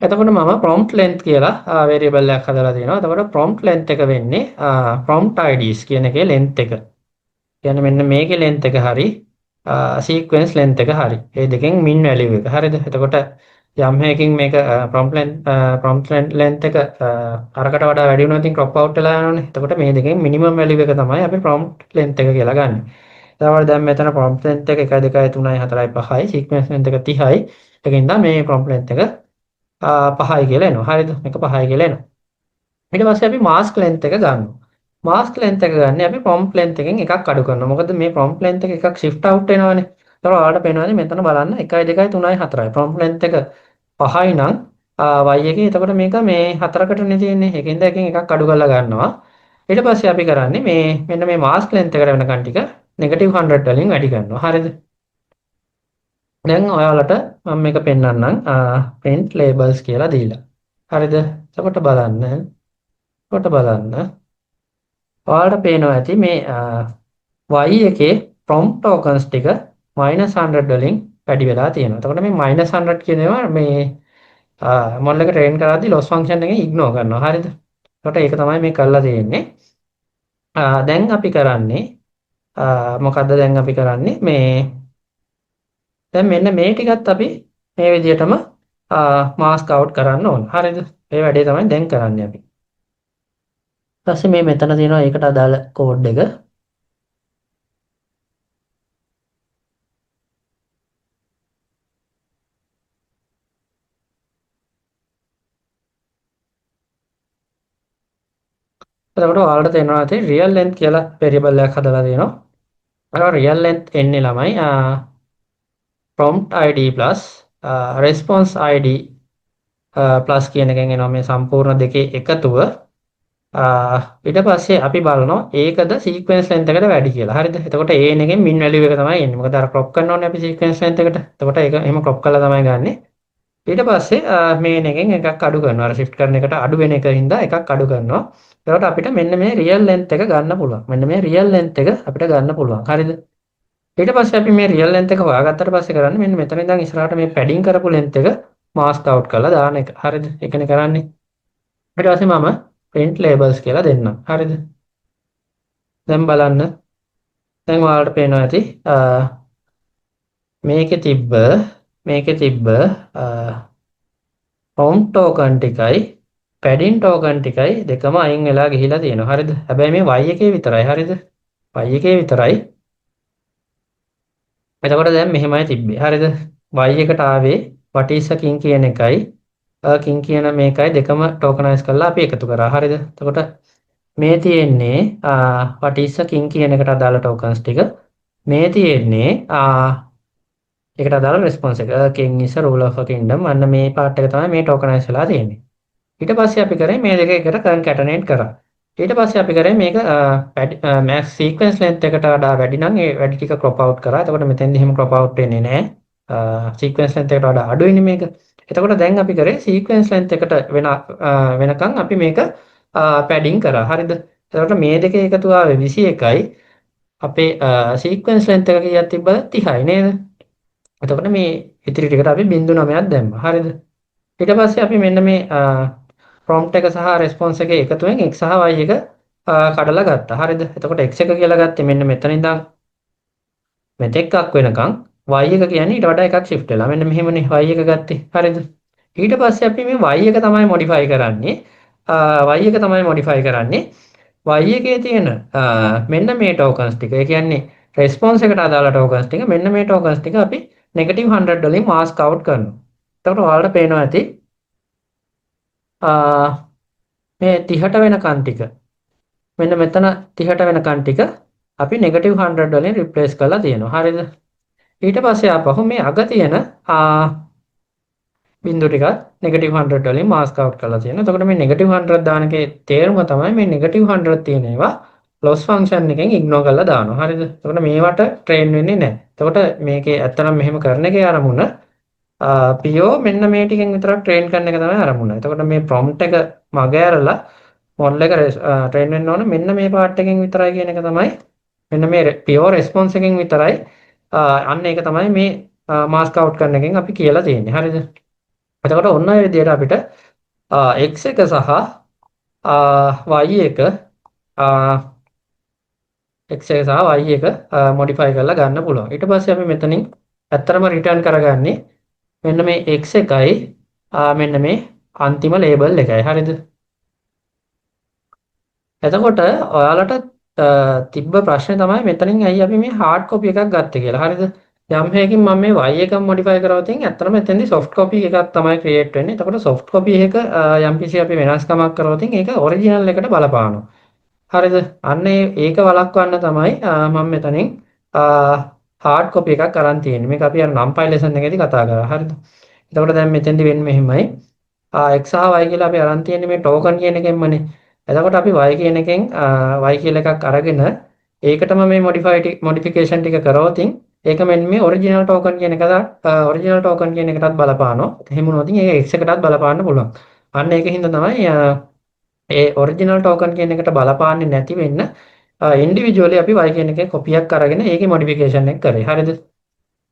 එතකොට මම prompt length කියලා variable එකක් හදලා තියෙනවා. එතකොට prompt length එක වෙන්නේ prompt IDs කියන එකේ length එක. කියන්නේ මෙන්න මේකේ length එක හරි sequence length එක හරි. මේ දෙකෙන් min value එක. හරිද? එතකොට යම් හේකින් මේක prompt length එක අරකට වඩා වැඩි වුණොත් ඉතින් crop out වෙලා යනවනේ. එතකොට මේ දෙකෙන් minimum value එක තමයි අපි prompt length එක කියලා ගන්න. එතකොට දැන් මෙතන prompt length එක 1 2 3 4 5යි sequence length එක 30යි. ඒකින්ද මේ prompt length එක 5යි කියලා එනවා. හරිද? මේක 5යි කියලා එනවා. ඊට පස්සේ අපි mask length එක ගන්නවා. mask length එක ගන්න අපි prompt length එකෙන් එකක් අඩු කරනවා. මොකද මේ prompt length එක එකක් shift out වෙනවානේ. ඒතකොට ඔයාලට පේනවානේ මෙතන බලන්න 1 2 3 4යි. prompt length එක 5යි නම් y එකේ එතකොට මේක මේ 4කටනේ තියෙන්නේ. ඒකෙන්ද එකෙන් එකක් අඩු කරලා ගන්නවා. ඊට පස්සේ අපි කරන්නේ මේ මෙන්න මේ mask length එකට වෙනකන් ටික -100 වලින් වැඩි කරනවා. හරිද? දැන් ඔයාලට මම මේක පෙන්වන්නම් print labels කියලා දීලා. හරිද? එතකොට බලන්න. ඔයාලට පේනවා ඇති මේ y එකේ prompt tokens ටික -100 වලින් වැඩි වෙලා තියෙනවා. එතකොට මේ -100 කියන ඒවා මේ model එක train කරද්දී loss function එකෙන් ignore කරනවා. හරිද? එතකොට ඒක තමයි මේ කරලා තියෙන්නේ. දැන් අපි කරන්නේ මොකද්ද දැන් අපි කරන්නේ මේ දැන් මෙන්න මේ ටිකත් අපි මේ විදිහටම මාස්ක් අවුට් කරන්න ඕන. හරිද? මේ වැඩේ තමයි දැන් කරන්නේ අපි. ඊට පස්සේ මේ මෙතන තියෙනවා ඒකට අදාළ කෝඩ් එක. එතකොට ඔයාලට තේරෙනවා ඇති real length කියලා variable එකක් හදලා තියෙනවා. අර real length එන්නේ ළමයි prompt id plus response id plus කියන එකෙන් එනවා මේ සම්පූර්ණ දෙකේ එකතුව. ඊට පස්සේ අපි බලනවා ඒකද sequence length එකට වැඩි කියලා. හරිද? එතකොට an එකෙන් min value එක තමයි එන්නේ. මොකද අර crop කරන්න ඕනේ අපි sequence length එකට. එතකොට ඒක එහෙම crop කරලා තමයි ගන්නෙ. ඊට පස්සේ main එකෙන් එකක් අඩු කරනවා. අර shift කරන එකට අඩු වෙන එකින්ද එකක් අඩු කරනවා. එතකොට අපිට මෙන්න මේ real length එක ගන්න පුළුවන්. මෙන්න මේ real length එක අපිට ගන්න පුළුවන්. හරිද? ඊට පස්සේ අපි මේ real length එක හොයාගත්තට පස්සේ කරන්නේ මෙන්න මෙතන ඉඳන් ඉස්සරහට මේ padding කරපු length එක mask out කරලා දාන එක. හරිද? ඒකනේ කරන්නේ. ඊට පස්සේ මම print labels කියලා දෙන්නම්. හරිද? දැන් බලන්න. දැන් ඔයාලට පේනවා ඇති මේකේ තිබ්බ prompt token ටිකයි padding token ටිකයි දෙකම අයින් වෙලා ගිහිලා තියෙනවා. හරිද? හැබැයි මේ y එකේ විතරයි. හරිද? y එකේ විතරයි. එතකොට දැන් මෙහෙමයි තිබ්බේ. හරිද? y එකට ආවේ what is a king කියන එකයි king කියන මේකයි දෙකම tokenize කරලා අපි එකතු කරා. හරිද? එතකොට මේ තියෙන්නේ what is a king කියන එකට අදාළ tokens ටික. මේ තියෙන්නේ ඒකට අදාළ response එක. king is a ruler of a kingdom. අන්න මේ part එක තමයි මේ tokenize වෙලා තියෙන්නේ. ඊට පස්සේ අපි කරේ මේ දෙක එකට concatenate කරා. ඊට පස්සේ අපි කරේ මේක max sequence length එකට වඩා වැඩි නම් ඒ වැඩි ටික crop out කරා. එතකොට මෙතෙන්දී එහෙම crop out වෙන්නේ නැහැ. sequence length එකට වඩා අඩුයිනේ මේක. එතකොට දැන් අපි කරේ sequence length එකට වෙනකන් අපි මේක padding කරා. හරිද? එතකොට මේ දෙක එකතු ආවේ 21යි. අපේ sequence length එක කීයක් තිබ්බද? 30යි නේද? එතකොට මේ ඉතිරි ටිකට අපි 0.9ක් දැම්මා. හරිද? ඊට පස්සේ අපි මෙන්න මේ prompt එක සහ response එකේ එකතුවෙන් x සහ y එක කඩලා ගත්තා. හරිද? එතකොට x එක කියලා ගත්තේ මෙන්න මෙතන ඉඳන් මෙතෙක්ක් වෙනකන් y එක කියන්නේ ඊට වඩා එකක් shift වෙලා. මෙන්න මෙහෙමනේ y එක ගත්තේ. හරිද? ඊට පස්සේ අපි මේ y එක තමයි modify කරන්නේ. y එක තමයි modify කරන්නේ. y එකේ තියෙන මෙන්න මේ tokens ටික. ඒ කියන්නේ response එකට අදාළ tokens ටික මෙන්න මේ tokens ටික අපි -100 වලින් mask out කරනවා. එතකොට ඔයාලට පේනවා ඇති මේ 30ට වෙනකන් ටික මෙන්න මෙතන 30ට වෙනකන් ටික අපි -100 වලින් රිප්ලේස් කරලා තියෙනවා. හරිද? ඊට පස්සේ ආපහු මේ අග තියෙන බිංදු ටිකත් -100 වලින් මාස්ක් අවුට් කරලා තියෙනවා. එතකොට මේ -100 දාන එකේ තේරුම තමයි මේ -100 තියෙන ඒවා loss function එකෙන් ignore කරලා දානවා. හරිද? එතකොට මේවට train වෙන්නේ නැහැ. එතකොට මේකේ ඇත්තනම් මෙහෙම කරන එකේ අරමුණ PO මෙන්න මේ ටිකෙන් විතරක් train කරන එක තමයි අරමුණ. එතකොට මේ prompt එක මග ඇරලා model එක train වෙන්න ඕන මෙන්න මේ part එකෙන් විතරයි කියන එක තමයි මෙන්න මේ PO response එකෙන් විතරයි අන්න ඒක තමයි මේ mask out කරන එකෙන් අපි කියලා තියෙන්නේ. හරිද? එතකොට ඔන්න ඔය විදිහට අපිට x එක සහ y එක x එක සහ y එක modify කරලා ගන්න පුළුවන්. ඊට පස්සේ අපි මෙතනින් ඇත්තරම return කරගන්නේ මෙන්න මේ x එකයි මෙන්න මේ අන්තිම label එකයි. හරිද? එතකොට ඔයාලට තිබ්බ ප්‍රශ්නේ තමයි මෙතනින් ඇයි අපි මේ hard copy එකක් ගත්තේ කියලා. හරිද? යම් හේකින් මම මේ y එකම modify කරවතින් ඇත්තටම එතෙන්දී soft copy එකක් තමයි create වෙන්නේ. එතකොට soft copy එක යම්කිසි අපි වෙනස්කමක් කරවතින් ඒක original එකට බලපානවා. හරිද? අන්න ඒක වළක්වන්න තමයි මම මෙතනින් hard copy එකක් අරන් තියෙන්නේ. මේක අපි අර numpy lesson එකේදී කතා කරා. හරිද? එතකොට දැන් මෙතෙන්දී වෙන්නේ මෙහෙමයි. x සහ y කියලා අපි අරන් තියෙන්නේ මේ token කියන එකෙන්මනේ. එතකොට අපි y කියන එකෙන් y කියලා එකක් අරගෙන ඒකටම මේ modification ටික කරවතින් ඒක මෙන්න මේ ඔරිජිනල් ටෝකන් කියන එකටත් බලපානවා. එහෙම වුණොත් ඒක x එකටත් බලපාන්න පුළුවන්. අන්න ඒකින්ද තමයි ඒ ඔරිජිනල් ටෝකන් කියන එකට බලපාන්නේ නැති වෙන්න ඉන්ඩිවිජුවලි අපි y කියන එකේ කොපියක් අරගෙන ඒකේ මොඩිෆිකේෂන් එක කරේ. හරිද?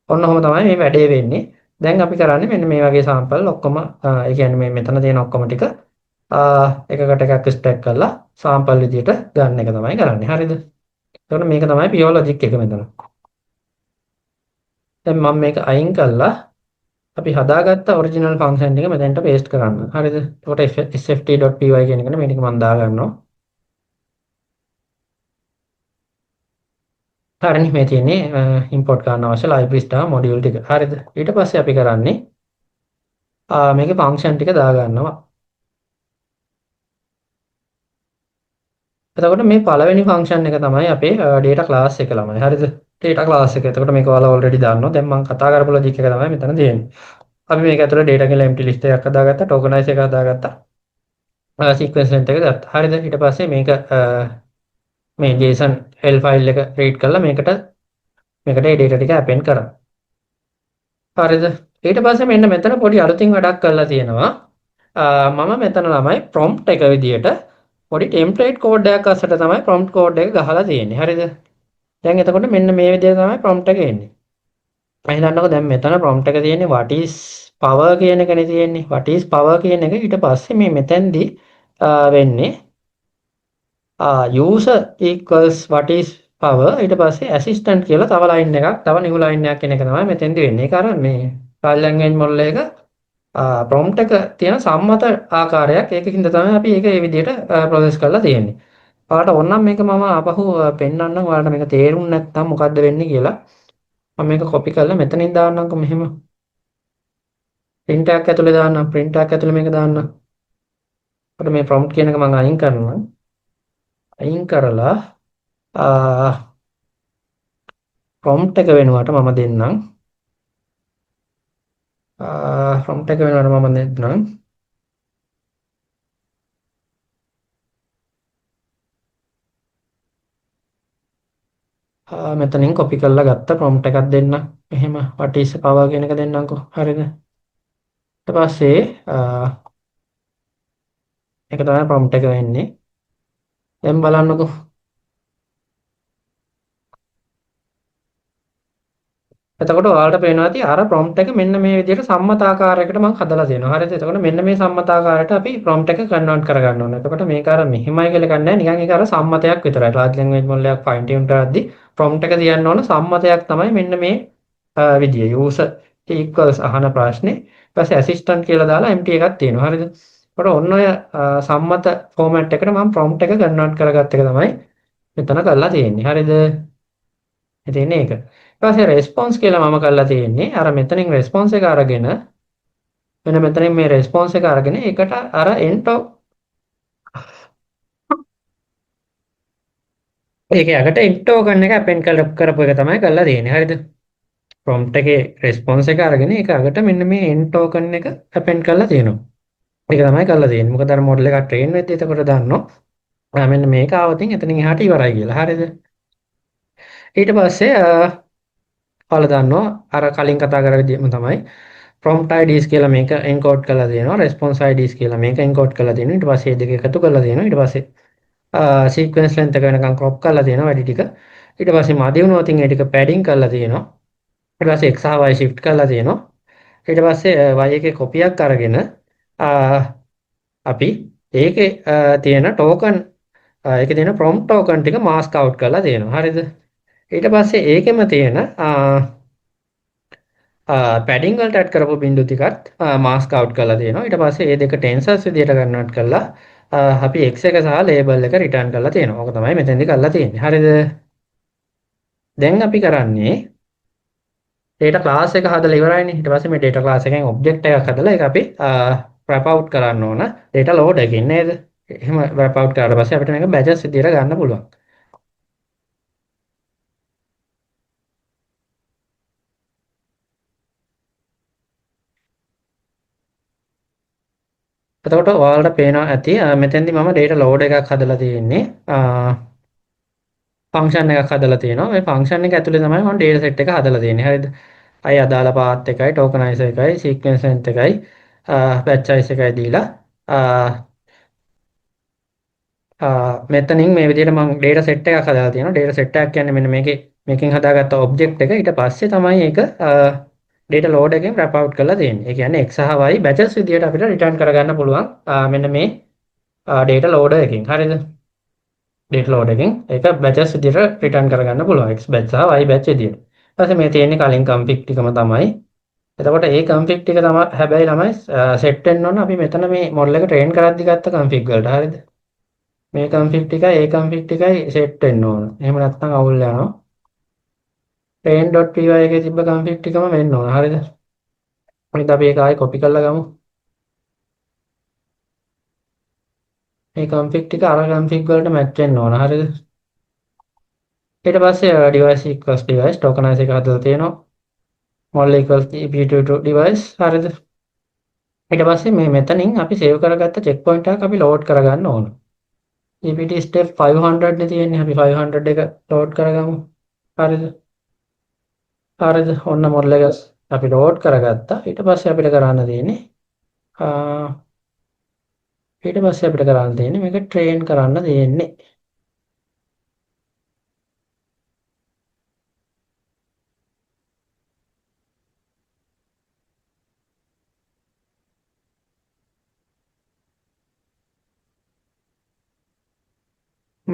ඔන්න ඔහොම තමයි මේ වැඩේ වෙන්නේ. දැන් අපි කරන්නේ මෙන්න මේ වගේ සාම්පල් ඔක්කොම ඒ කියන්නේ මේ මෙතන තියෙන ඔක්කොම ටික එකකට එකක් ස්ටැක් කරලා සාම්පල් විදියට ගන්න එක තමයි කරන්නේ. හරිද? එතකොට මේක තමයි pure logic එක මෙතන. දැන් මම මේක අයින් කළා අපි හදාගත්ත ඔරිජිනල් ෆන්ක්ෂන් එක මෙතෙන්ට පේස්ට් කරන්න. හරිද? එතකොට sft.py කියන එකට මේ ටික මම දාගන්නවා. හරිනේ මේ තියෙන්නේ ඉම්පෝට් කරන්න අවශ්‍ය library star module ටික. හරිද? ඊට පස්සේ අපි කරන්නේ මේකේ ෆන්ක්ෂන් ටික දාගන්නවා. එතකොට මේ පළවෙනි ෆන්ක්ෂන් එක තමයි අපේ data class එක ළමයි. හරිද? data class එක. එතකොට මේක ඔයාලා already දන්නවා. දැන් මම කතා කරපු logic එක තමයි මෙතන තියෙන්නේ. අපි මේක ඇතුළේ data කියලා empty list එකක් හදාගත්තා, tokenize එකක් හදාගත්තා, sequence length එක ගත්තා. හරිද? ඊට පස්සේ මේක මේ JSON L file එක read කරලා මේකට මේ data ටික append කරා. හරිද? ඊට පස්සේ මෙන්න මෙතන පොඩි අලුතින් වැඩක් කරලා තියෙනවා. මම මෙතන ළමයි prompt එක විදියට පොඩි template code එකක් අස්සට තමයි prompt code එක ගහලා තියෙන්නේ. හරිද? දැන් එතකොට මෙන්න මේ විදිහට තමයි prompt එක එන්නේ. අහිලන්නකො දැන් මෙතන prompt එක තියෙන්නේ what is power කියන එකනේ තියෙන්නේ. what is power කියන එක ඊට පස්සේ මේ මෙතෙන්දී වෙන්නේ user equals what is power ඊට පස්සේ assistant කියලා තව line එකක් තව new line එකක් කියන එක තමයි මෙතෙන්දී වෙන්නේ. ඒක අර මේ large language model එක prompt එක තියෙන සම්මත ආකාරයක්. ඒකකින්ද තමයි අපි ඒක මේ විදිහට process කරලා තියෙන්නේ. ඔයාලට ඕනනම් මේක මම ආපහු පෙන්නන්නම්. ඔයාලට මේක තේරුම් නැත්නම් මොකද්ද වෙන්නේ කියලා. මම මේක copy කරලා මෙතනින් දාන්නම්කො මෙහෙම. print එකක් ඇතුලේ දාන්නම්. print එකක් ඇතුලේ මේක දාන්නම්. එතකොට මේ prompt කියන එක මම අයින් කරනවා. අයින් කරලා prompt එක වෙනුවට මම දෙන්නම්. prompt එක වෙනුවට මම දෙන්නම්. මෙතනින් copy කරලා ගත්ත prompt එකක් දෙන්න. එහෙම what is power කියන එක දෙන්නම්කො. හරිද? ඊට පස්සේ මේක තමයි prompt එක වෙන්නේ. දැන් බලන්නකො. එතකොට ඔයාලට පේනවා ඇති අර prompt එක මෙන්න මේ විදිහට සම්මතාකාරයකට මම හදලා තියෙනවා. හරිද? එතකොට මෙන්න මේ සම්මතාකාරයට අපි prompt එක convert කරගන්න ඕනේ. එතකොට මේක අර මෙහිමයි කියලා ගන්නෑ. නිකන් ඒක අර සම්මතයක් විතරයි. large language model එකක් fine tune කරද්දී prompt එක තියන්න ඕන සම්මතයක් තමයි මෙන්න මේ විදිය. user equals අහන ප්‍රශ්නේ. ඊට පස්සේ assistant කියලා දාලා empty එකක් තියෙනවා. හරිද? එතකොට ඔන්න ඔය සම්මත format එකට මම prompt එක convert කරගත්ත එක තමයි මෙතන කරලා තියෙන්නේ. හරිද? ඉතින් ඒක. ඊට පස්සේ response කියලා මම කරලා තියෙන්නේ අර මෙතනින් response එක අරගෙන මෙන්න මෙතනින් මේ response එක අරගෙන ඒකට අර end of ඒකේ යකට end token එක append කරපු එක තමයි කරලා තියෙන්නේ. හරිද? prompt එකේ response එක අරගෙන ඒක අගට මෙන්න මේ end token එක append කරලා තියෙනවා. ඒක තමයි කරලා තියෙන්නේ. මොකද අර model එක train වෙද්දී එතකොට දන්නවා මෙන්න මේක ආවතින් එතනින් එහාට ඉවරයි කියලා. හරිද? ඊට පස්සේ ඔයාලා දන්නවා අර කලින් කතා කරා විදිහම තමයි prompt IDs කියලා මේක encode කරලා තියෙනවා response IDs කියලා මේක encode කරලා තියෙනවා ඊට පස්සේ මේ දෙක එකතු කරලා තියෙනවා ඊට පස්සේ sequence length එක වෙනකන් crop කරලා තියෙනවා වැඩි ටික ඊට පස්සේ මදි වුණොත් ඉතින් ඒ ටික padding කරලා තියෙනවා ඊට පස්සේ x හා y shift කරලා තියෙනවා ඊට පස්සේ y එකේ copy එකක් අරගෙන අපි ඒකේ තියෙන token ඒකේ තියෙන prompt token ටික mask out කරලා තියෙනවා හරිද ඊට පස්සේ ඒකෙම තියෙන පැඩින් වලට ඇඩ් කරපු බිඳු ටිකත් මාස්ක් අවුට් කරලා තියෙනවා. ඊට පස්සේ මේ දෙක ටෙන්සර්ස් විදියට කන්වර්ට් කරලා අපි x එක සහ ලේබල් එක රිටර්න් කරලා තියෙනවා. ඕක තමයි මෙතෙන්දි කරලා තියෙන්නේ. හරිද? දැන් අපි කරන්නේ data class එක හදලා ඉවරයිනේ. ඊට පස්සේ මේ data class එකෙන් object එකක් හදලා ඒක අපි wrap out කරන්න ඕන data load එකකින් නේද? එහෙම wrap out කරලා පස්සේ අපිට මේක batches විදියට ගන්න පුළුවන්. එතකොට ඔයාලට පේනවා ඇති මෙතෙන්දි මම data load එකක් හදලා තියෙන්නේ. ෆන්ක්ෂන් එකක් හදලා තියෙනවා. මේ ෆන්ක්ෂන් එක ඇතුලේ තමයි මම data set එක හදලා තියෙන්නේ. හරිද? අය අදාළ path එකයි, tokenizer එකයි, sequence length එකයි, batch size එකයි දීලා මෙතනින් මේ විදිහට මම data set එකක් හදලා තියෙනවා. data set එකක් කියන්නේ මෙන්න මේකෙන් හදාගත්ත object එක. ඊට පස්සේ තමයි ඒක data load එකෙන් wrap out කරලා තියෙන්නේ. ඒ කියන්නේ x සහ y batches විදිහට අපිට return කරගන්න පුළුවන්. මෙන්න මේ data loader එකෙන්. හරිද? ඩේටා ලෝඩ් එකෙන් ඒක බැචස් විදිහට රිටර්න් කරගන්න පුළුවන් X බැච් සහ Y බැච් විදිහට. ඊට පස්සේ මේ තියෙන්නේ කලින් කන්ෆිග් ටිකම තමයි. එතකොට ඒ කන්ෆිග් ටික තමයි හැබැයි ළමයි සෙට් වෙන්න ඕන අපි මෙතන මේ මොඩල් එක ට්‍රේන් කරද්දි ගත්ත කන්ෆිග් වලට. හරිද? මේ කන්ෆිග් ටිකයි ඒ කන්ෆිග් ටිකයි සෙට් වෙන්න ඕන. එහෙම නැත්නම් අවුල් යනවා. train.py එකේ තිබ්බ කන්ෆිග් ටිකම වෙන්න ඕන. හරිද? අනිත් අපි ඒක ආයෙ කොපි කරලා ගමු. මේ කන්ෆිග් ටික අර කන්ෆිග් වලට මැච් වෙන්න ඕන. හරිද? ඊට පස්සේ device equals device tokenize එක හදලා තියෙනවා. model equals EPT2 device. හරිද? ඊට පස්සේ මේ මෙතනින් අපි සේව් කරගත්ත චෙක් පොයින්ට් එකක් අපි ලෝඩ් කරගන්න ඕන. EPT step 500 නේ තියෙන්නේ. අපි 500 එක ලෝඩ් කරගමු. හරිද? හරිද? ඔන්න මොඩල් එක අපි ලෝඩ් කරගත්තා. ඊට පස්සේ අපිට කරන්න තියෙන්නේ ඊට පස්සේ අපිට කරන්න තියෙන්නේ මේක ට්‍රේන් කරන්න තියෙන්නේ.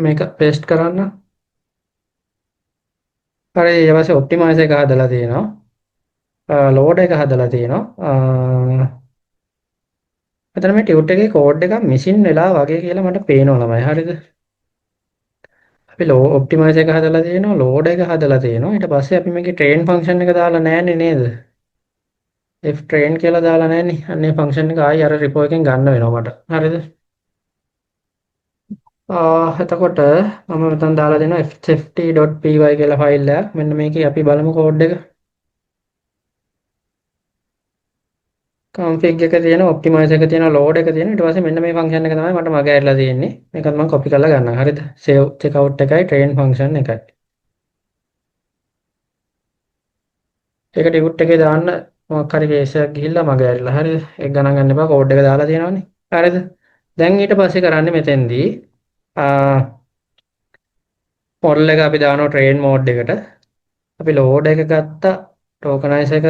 මේක පේස්ට් කරන්න. හරි ඊට පස්සේ ඔප්ටිමයිස් එක හදලා තියෙනවා. ලෝඩ් එක හදලා තියෙනවා. මෙතන මේ ටියුට් එකේ කෝඩ් එකක් මිසින් වෙලා වගේ කියලා මට පේනවා ළමයි. හරිද? අපි ඔප්ටිමයිස් එක හදලා තියෙනවා, ලෝඩ් එක හදලා තියෙනවා. ඊට පස්සේ අපි මේකේ ට්‍රේන් ෆන්ක්ෂන් එක දාලා නැන්නේ නේද? if train කියලා දාලා නැන්නේ. අන්නේ ෆන්ක්ෂන් එක ආයි අර රිපෝ එකෙන් ගන්න වෙනවා මට. හරිද? එතකොට මම මෙතන දාලා දෙනවා fft.py කියලා ෆයිල් එකක්. මෙන්න මේකේ අපි බලමු කෝඩ් එක. config එක තියෙනවා, optimize එක තියෙනවා, load එක තියෙනවා. ඊට පස්සේ මෙන්න මේ ෆන්ක්ෂන් එක තමයි මට මගේ ඇරලා තියෙන්නේ. මේකත් මම copy කරලා ගන්නවා. හරිද? save checkout එකයි train function එකයි. ඒක ටියුට් එකේ දාන්න මොකක් හරි කේස් එකක් ගිහිල්ලා මගේ ඇරිලා. හරිද? ඒක ගණන් ගන්න එපා. කෝඩ් එක දාලා තියෙනවනේ. හරිද? දැන් ඊට පස්සේ කරන්නේ මෙතෙන්දී මොඩල් එක අපි දානවා train mode එකට. අපි load එක ගත්තා. tokenize එක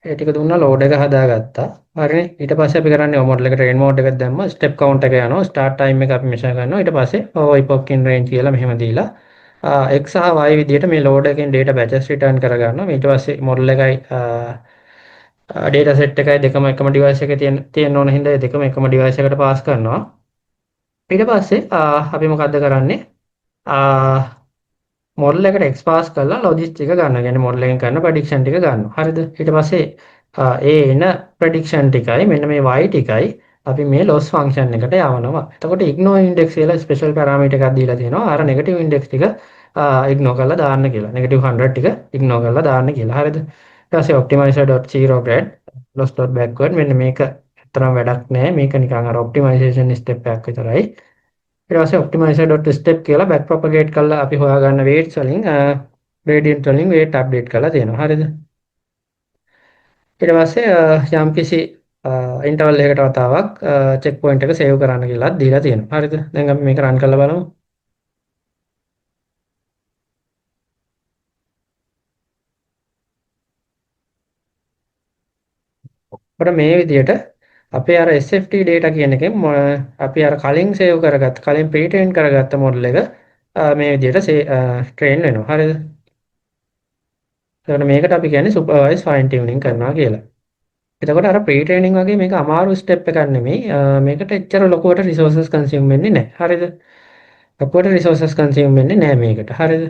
ඒ ටික දුන්නා load එක හදාගත්තා. හරිනේ. ඊට පස්සේ අපි කරන්නේ මොඩල් එක train mode එකට දැම්මා. step count එක යනවා. start time එක අපි measure කරනවා. ඊට පස්සේ epoch in range කියලා මෙහෙම දීලා x සහ y විදිහට මේ load එකෙන් data batches return කරගන්නවා. ඊට පස්සේ මොඩල් එකයි data set එකයි දෙකම එකම device එකේ තියෙන ඕන හින්දා ඒ දෙකම එකම device එකට pass කරනවා. ඊට පස්සේ අපි මොකද්ද කරන්නේ? මොඩල් එකට x පාස් කරලා ලොජික් ටික ගන්නවා. කියන්නේ මොඩල් එකෙන් කරන ප්‍රෙඩික්ෂන් ටික ගන්නවා. හරිද? ඊට පස්සේ ඒ එන ප්‍රෙඩික්ෂන් ටිකයි මෙන්න මේ y ටිකයි අපි මේ loss function එකට යවනවා. එතකොට ignore index කියලා ස්පෙෂල් පැරාමීටර් එකක් දීලා තියෙනවා. අර negative index ටික ignore කරලා දාන්න කියලා. negative 100 ටික ignore කරලා දාන්න කියලා. හරිද? ඊට පස්සේ optimizer.zero grad loss.backward මෙන්න මේක ඇත්තටම වැඩක් නෑ. මේක නිකන් අර optimization step එකක් විතරයි. ඊට පස්සේ optimizer.step කියලා back propagate කරලා අපි හොයාගන්න weights වලින් gradient වලින් weight update කරලා තියෙනවා. හරිද? ඊට පස්සේ යම්කිසි interval එකකට වතාවක් check point එක save කරන්න කියලා දීලා තියෙනවා. හරිද? දැන් අපි මේක run කරලා බලමු. අපිට මේ විදිහට අපේ අර SFT data කියන එකෙන් අපි අර කලින් save කරගත්ත කලින් pre-train කරගත්ත model එක මේ විදිහට train වෙනවා. හරිද? එතකොට මේකට අපි කියන්නේ supervised fine tuning කරනවා කියලා. එතකොට අර pre-training වගේ මේක අමාරු step එකක් නෙමෙයි. මේකට එච්චර ලොකුවට resources consume වෙන්නේ නැහැ. හරිද? ලොකුවට resources consume වෙන්නේ නැහැ මේකට. හරිද?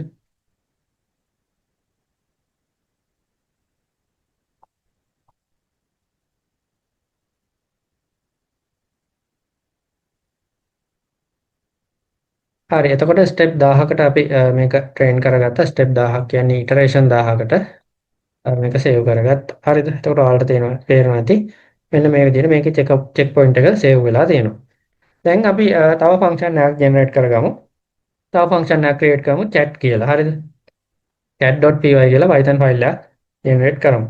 හරි. එතකොට step 1000කට අපි මේක train කරගත්තා. step 1000ක් කියන්නේ iteration 1000කට මේක save කරගත්තා. හරිද? එතකොට ඔයාලට තේරෙනවා ඇති. මෙන්න මේ විදිහට මේකේ check point එක save වෙලා තියෙනවා. දැන් අපි තව function එකක් generate කරගමු. තව function එකක් create කරමු chat කියලා. හරිද? chat.py කියලා Python file එකක් generate කරමු.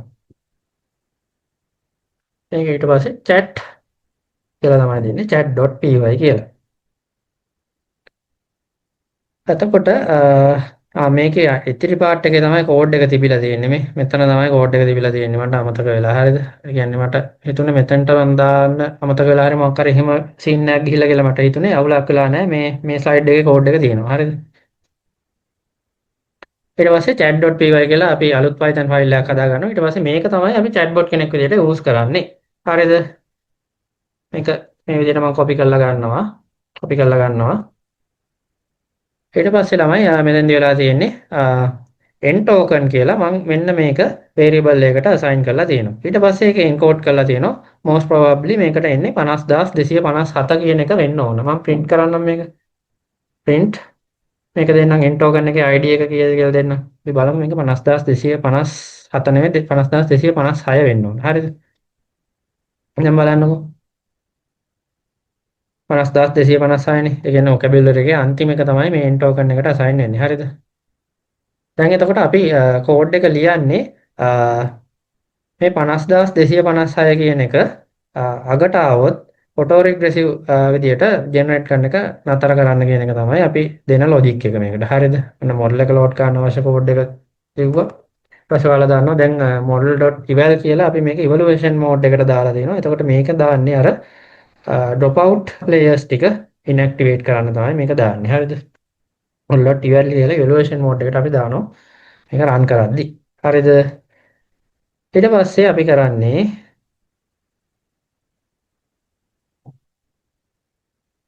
මේක ඊට පස්සේ chat කියලා තමයි දෙන්නේ chat.py කියලා. එතකොට මේකේ ඉතිරි පාර්ට් එකේ තමයි කෝඩ් එක තිබිලා තියෙන්නේ මේ. මෙතන තමයි කෝඩ් එක තිබිලා තියෙන්නේ. මට අමතක වෙලා. හරිද? ඒ කියන්නේ මට හිතුනේ මෙතනට මම දාන්න අමතක වෙලා හරි මොකක් හරි එහෙම සීන් එකක් ගිහිල්ලා කියලා මට හිතුනේ. අවුලක් වෙලා නැහැ. මේ ස්ලයිඩ් එකේ කෝඩ් එක තියෙනවා. හරිද? ඊට පස්සේ chat.py කියලා අපි අලුත් Python ෆයිල් එකක් හදා ගන්නවා. ඊට පස්සේ මේක තමයි අපි chatbot කෙනෙක් විදිහට යූස් කරන්නේ. හරිද? මේක මේ විදිහට මම කොපි කරලා ගන්නවා. කොපි කරලා ගන්නවා. ඊට පස්සේ ළමයි මෙතෙන්දි වෙලා තියෙන්නේ n token කියලා මම මෙන්න මේක variable එකකට assign කරලා තියෙනවා. ඊට පස්සේ ඒක encode කරලා තියෙනවා. most probably මේකට එන්නේ 50257 කියන එක වෙන්න ඕන. මම print කරන්නම් මේක. print මේක දෙන්නම් n token එකේ ID එක කීයද කියලා දෙන්නම්. අපි බලමු මේක 50257 නෙවෙයි 50256 වෙන්න ඕන. හරිද? දැන් බලන්නකෝ. 50256 නේ. ඒ කියන්නේ vocabulary එකේ අන්තිම එක තමයි මේ n token එකට assign වෙන්නේ. හරිද? දැන් එතකොට අපි කෝඩ් එක ලියන්නේ මේ 50256 කියන එක අගට આવොත් ඔටෝ රිග්‍රෙසිව් විදියට ජෙනරේට් කරන එක නතර කරන්න කියන එක තමයි අපි දෙන ලොජික් එක මේකට. හරිද? ඔන්න මොඩල් එක ලෝඩ් කරන්න අවශ්‍ය කෝඩ් එක ලිව්වා. ඊට පස්සේ ඔයාලා දාන්නවා දැන් model.eval කියලා අපි මේක evaluation mode එකට දාලා තියෙනවා. එතකොට මේක දාන්නේ අර drop out layers ටික inactivate කරන්න තමයි මේක දාන්නේ. හරිද? model.eval කියලා evaluation mode එකට අපි දානවා. මේක run කරද්දි. හරිද? ඊට පස්සේ අපි කරන්නේ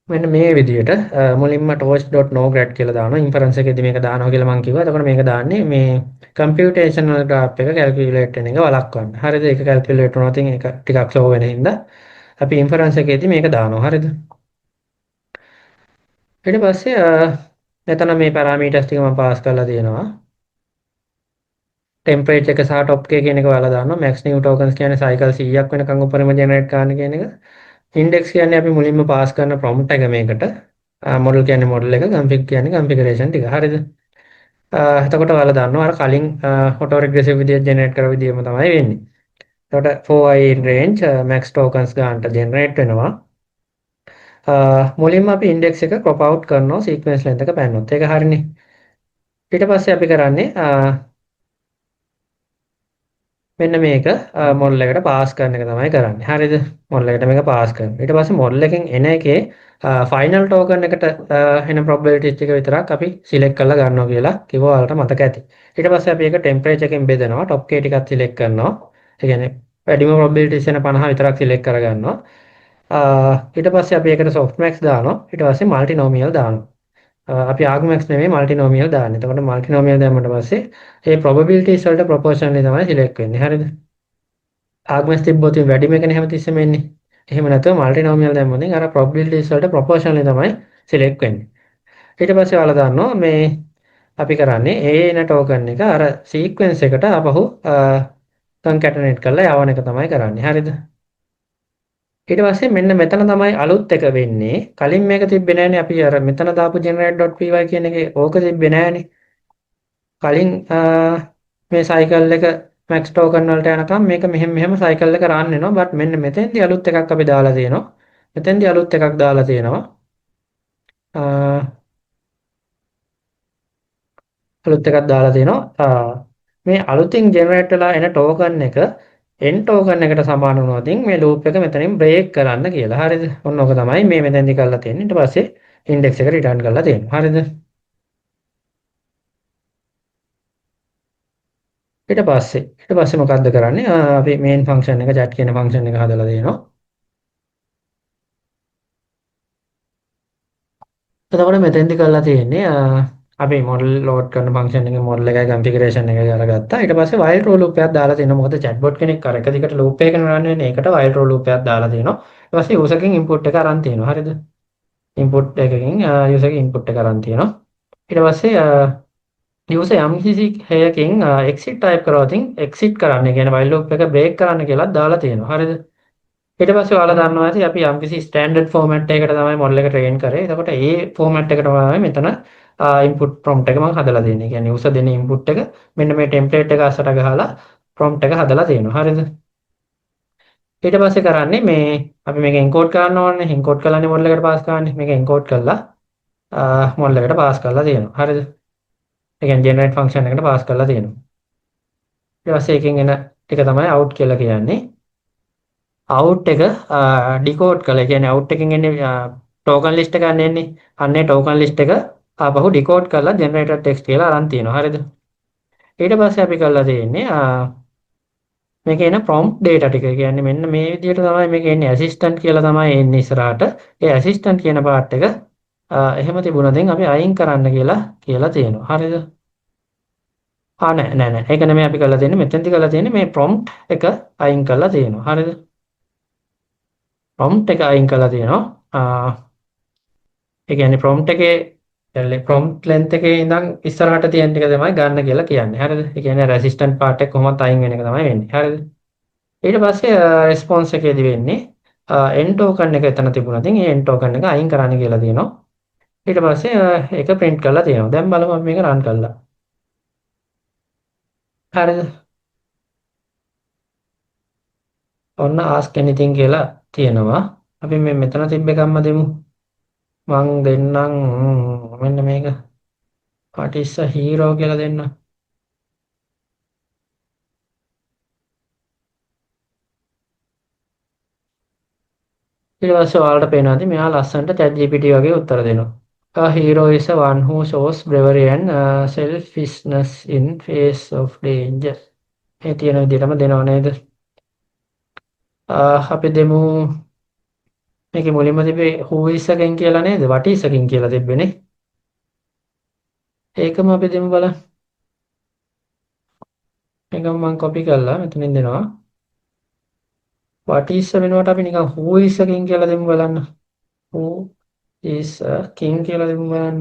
මෙන්න මේ විදිහට මුලින්ම torch.nograd කියලා දානවා. ඉන්ෆරන්ස් එකේදී මේක දානවා කියලා මම කිව්වා. එතකොට මේක දාන්නේ මේ computational graph එක calculate වෙන එක වළක්වන්න. හරිද? ඒක calculate වුණා තින් ඒක ටිකක් slow වෙන හින්දා අපි ඉන්ෆරන්ස් එකේදී මේක දානවා. හරිද? ඊට පස්සේ මෙතන මේ parameters ටික මම පාස් කරලා තියෙනවා. temperature එක සහ top එක කියන එක ඔයාලා දානවා. max new tokens කියන්නේ cycle 100ක් වෙනකන් උපරිම generate කරන්න කියන එක. index කියන්නේ අපි මුලින්ම පාස් කරන prompt එක මේකට. model කියන්නේ model එක, config කියන්නේ configuration ටික. හරිද? එතකොට ඔයාලා දන්නවා අර කලින් auto regressive විදියට generate කරපු විදියම තමයි වෙන්නේ. එතකොට for I in range max tokens ගන්නට generate වෙනවා. මුලින්ම අපි index එක crop out කරනවා sequence length එක පැන්නොත්. ඒක හරිනේ. ඊට පස්සේ අපි කරන්නේ මෙන්න මේක මොඩල් එකට පාස් කරන එක තමයි කරන්නේ. හරිද? මොඩල් එකට මේක පාස් කරනවා. ඊට පස්සේ මොඩල් එකෙන් එන එකේ ෆයිනල් ටෝකන් එකට එන probabilities ටික විතරක් අපි සිලෙක්ට් කරලා ගන්නවා කියලා කිව්වා ඔයාලට මතක ඇති. ඊට පස්සේ අපි ඒක ටෙම්පරේචර් එකෙන් බෙදනවා. টপ K ටිකක් සිලෙක්ට් කරනවා. ඒ කියන්නේ වැඩිම probabilities එන 50 විතරක් සිලෙක්ට් කරගන්නවා. ඊට පස්සේ අපි ඒකට softmax දානවා. ඊට පස්සේ multinomial දානවා. අපි argmax නෙමෙයි multinomial දාන්නේ. එතකොට multinomial දැම්මට පස්සේ ඒ probabilities වලට proportionally තමයි select වෙන්නේ. හරිද? argmax තිබ්බොත් වැඩිම එකනේ හැමතිස්සෙම එන්නේ. එහෙම නැත්නම් multinomial දැම්මොත් අර probabilities වලට proportionally තමයි select වෙන්නේ. ඊට පස්සේ ඔයාලා දන්නවා මේ අපි කරන්නේ ඒ එන token එක අර sequence එකට ආපහු concatenate කරලා යවන එක තමයි කරන්නේ. හරිද? ඊට පස්සේ මෙන්න මෙතන තමයි අලුත් එක වෙන්නේ. කලින් මේක තිබ්බේ නෑනේ අපි අර මෙතන දාපු generate.py කියන එකේ ඕක තිබ්බේ නෑනේ. කලින් මේ cycle එක max token වලට යනකම් මේක මෙහෙම cycle එක run වෙනවා. but මෙන්න මෙතෙන්දී අලුත් එකක් අපි දාලා තියෙනවා. මෙතෙන්දී අලුත් එකක් දාලා තියෙනවා. අලුත් එකක් දාලා තියෙනවා. මේ අලුතින් generate වෙලා එන token එක n token එකට සමාන වුණොත් මේ loop එක මෙතනින් break කරන්න කියලා. හරිද? ඔන්න ඔක තමයි මේ මෙතෙන්දී කරලා තියෙන්නේ. ඊට පස්සේ index එක return කරලා තියෙනවා. හරිද? ඊට පස්සේ මොකද්ද කරන්නේ? අපි main function එක chat කියන function එක හදලා දෙනවා. එතකොට මෙතෙන්දී කරලා තියෙන්නේ අපි model load කරන function එකේ model එකයි configuration එකයි අරගත්තා. ඊට පස්සේ while true loop එකක් දාලා තිනවා. මොකද chatbot කෙනෙක් අර එක දිගට loop එකක run වෙන්නේ. ඒකට while true loop එකක් දාලා තිනවා. ඊට පස්සේ user ගෙන් input එක අරන් තිනවා. හරිද? input එකකින් user ගේ input එක අරන් තිනවා. ඊට පස්සේ user යම් කිසි හේයකින් exit type කරවතින් exit කරන්න. ඒ කියන්නේ while loop එක break කරන්න කියලා දාලා තියෙනවා. හරිද? ඊට පස්සේ ඔයාලා දන්නවා ඇති අපි යම්කිසි ස්ටෑන්ඩඩ් ෆෝමැට් එකකට තමයි මොඩල් එක ට්‍රේන් කරේ. එතකොට ඒ ෆෝමැට් එකට තමයි මෙතන ඉන්පුට් ප්‍රොම්ප්ට් එක මම හදලා දෙන්නේ. ඒ කියන්නේ යූසර් දෙන ඉන්පුට් එක මෙන්න මේ ටෙම්ප්ලේට් එක අස්සට ගහලා ප්‍රොම්ප්ට් එක හදලා තියෙනවා. හරිද? ඊට පස්සේ කරන්නේ මේ අපි මේක එන්කෝඩ් කරන්න ඕනේ. එන්කෝඩ් කරලානේ මොඩල් එකට පාස් කරන්නේ. මේක එන්කෝඩ් කරලා මොඩල් එකට පාස් කරලා තියෙනවා. හරිද? ඒ කියන්නේ ජෙනරේට් ෆන්ක්ෂන් එකට පාස් කරලා තියෙනවා. ඊට පස්සේ එකෙන් එන ටික තමයි අවුට් කියලා කියන්නේ. අවුට් එක ඩිකෝඩ් කළා. ඒ කියන්නේ අවුට් එකෙන් එන්නේ ටෝකන් ලිස්ට් එකක් එන්නේ. අන්නේ ටෝකන් ලිස්ට් එක ආපහු ඩිකෝඩ් කරලා ජෙනරේටඩ් ටෙක්ස්ට් කියලා අරන් තියෙනවා. හරිද? ඊට පස්සේ අපි කරලා තියෙන්නේ මේකේ එන ප්‍රොම්ප්ට් data ටික. ඒ කියන්නේ මෙන්න මේ විදිහට තමයි මේකේ එන්නේ ඇසිස්ටන්ට් කියලා තමයි එන්නේ ඉස්සරහට. ඒ ඇසිස්ටන්ට් කියන පාර්ට් එක එහෙම තිබුණාද අපි අයින් කරන්න කියලා තියෙනවා. හරිද? නෑ නෑ නෑ. ඒක නෙමෙයි අපි කරලා තියෙන්නේ. මෙතෙන්දි කරලා තියෙන්නේ මේ ප්‍රොම්ප්ට් එක අයින් කරලා තියෙනවා. හරිද? ප්‍රොම්ප්ට් එක අයින් කරලා තියෙනවා. ඒ කියන්නේ ප්‍රොම්ප්ට් එකේ ප්‍රොම්ප්ට් ලෙන්ත් එකේ ඉඳන් ඉස්සරහට තියෙන ටික තමයි ගන්න කියලා කියන්නේ. හරිද? ඒ කියන්නේ රෙසිස්ටන්ට් පාර්ට් එක කොහොමද අයින් වෙන එක තමයි වෙන්නේ. හරිද? ඊට පස්සේ රෙස්පොන්ස් එකේදී වෙන්නේ end token එක එතන තිබුණා. ඉතින් ඒ end token එක අයින් කරන්න කියලා තියෙනවා. ඊට පස්සේ ඒක print කරලා තියෙනවා. දැන් බලමු අපි මේක run කරලා. හරිද? ඔන්න ask anything කියලා තියෙනවා. අපි මේ මෙතන තිබ්බ එකක්ම දෙමු. මං දෙන්නම් මෙන්න මේක what is a hero කියලා දෙන්න. ඊට පස්සේ ඔයාලට පේනවාද මෙයා ලස්සනට ChatGPT වගේ උත්තර දෙනවා. A hero is a one who shows bravery and selfishness in face of danger. මේ තියෙන විදිහටම දෙනව නේද? අපි දෙමු මේකේ මුලින්ම තිබේ who is එකෙන් කියලා නේද? what is එකෙන් කියලා තිබ්බේනේ. ඒකම අපි දෙමු බලන්න. මේකම මම copy කරලා මෙතනින් දෙනවා. what is වෙනුවට අපි නිකන් who is එකෙන් කියලා දෙමු බලන්න. who is a king කියලා දෙමු බලන්න.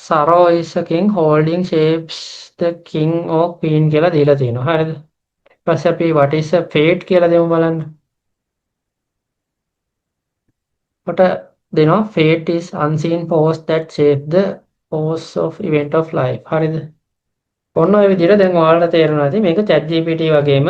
Saro is a king holding shapes the king or queen කියලා දීලා තියෙනවා. හරිද? ඊට පස්සේ අපි what is a fate කියලා දෙමු බලන්න. කොට දෙනවා fate is unseen force that shape the course of event of life. හරිද? ඔන්න ඔය විදිහට දැන් ඔයාලට තේරෙනවා ඇති මේක ChatGPT වගේම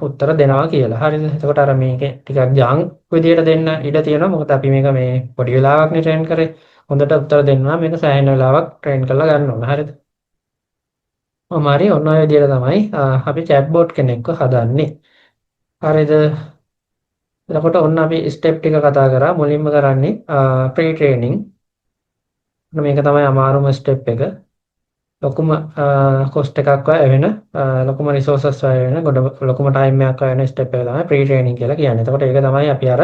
උත්තර දෙනවා කියලා. හරිද? එතකොට අර මේකේ ටිකක් ජංක් විදිහට දෙන්න ඉඩ තියෙනවා. මොකද අපි මේක මේ පොඩි වෙලාවක්නේ ට්‍රේන් කරේ. හොඳට උත්තර දෙන්න නම් මේක සෑහෙන වෙලාවක් ට්‍රේන් කරලා ගන්න ඕන. හරිද? හරි ඔන්න ඔය විදිහට තමයි අපි chatbot කෙනෙක්ව හදන්නේ. හරිද? එතකොට ඔන්න අපි ස්ටෙප් ටික කතා කරා. මුලින්ම කරන්නේ ප්‍රී ට්‍රේනින්. මේක තමයි අමාරුම ස්ටෙප් එක. ලොකුම කොස්ට් එකක් වැය වෙන ලොකුම රිසෝසස් වැය වෙන ලොකුම ටයිම් එකක් වැය වෙන ස්ටෙප් එක තමයි ප්‍රී ට්‍රේනින් කියලා කියන්නේ. එතකොට ඒක තමයි අපි අර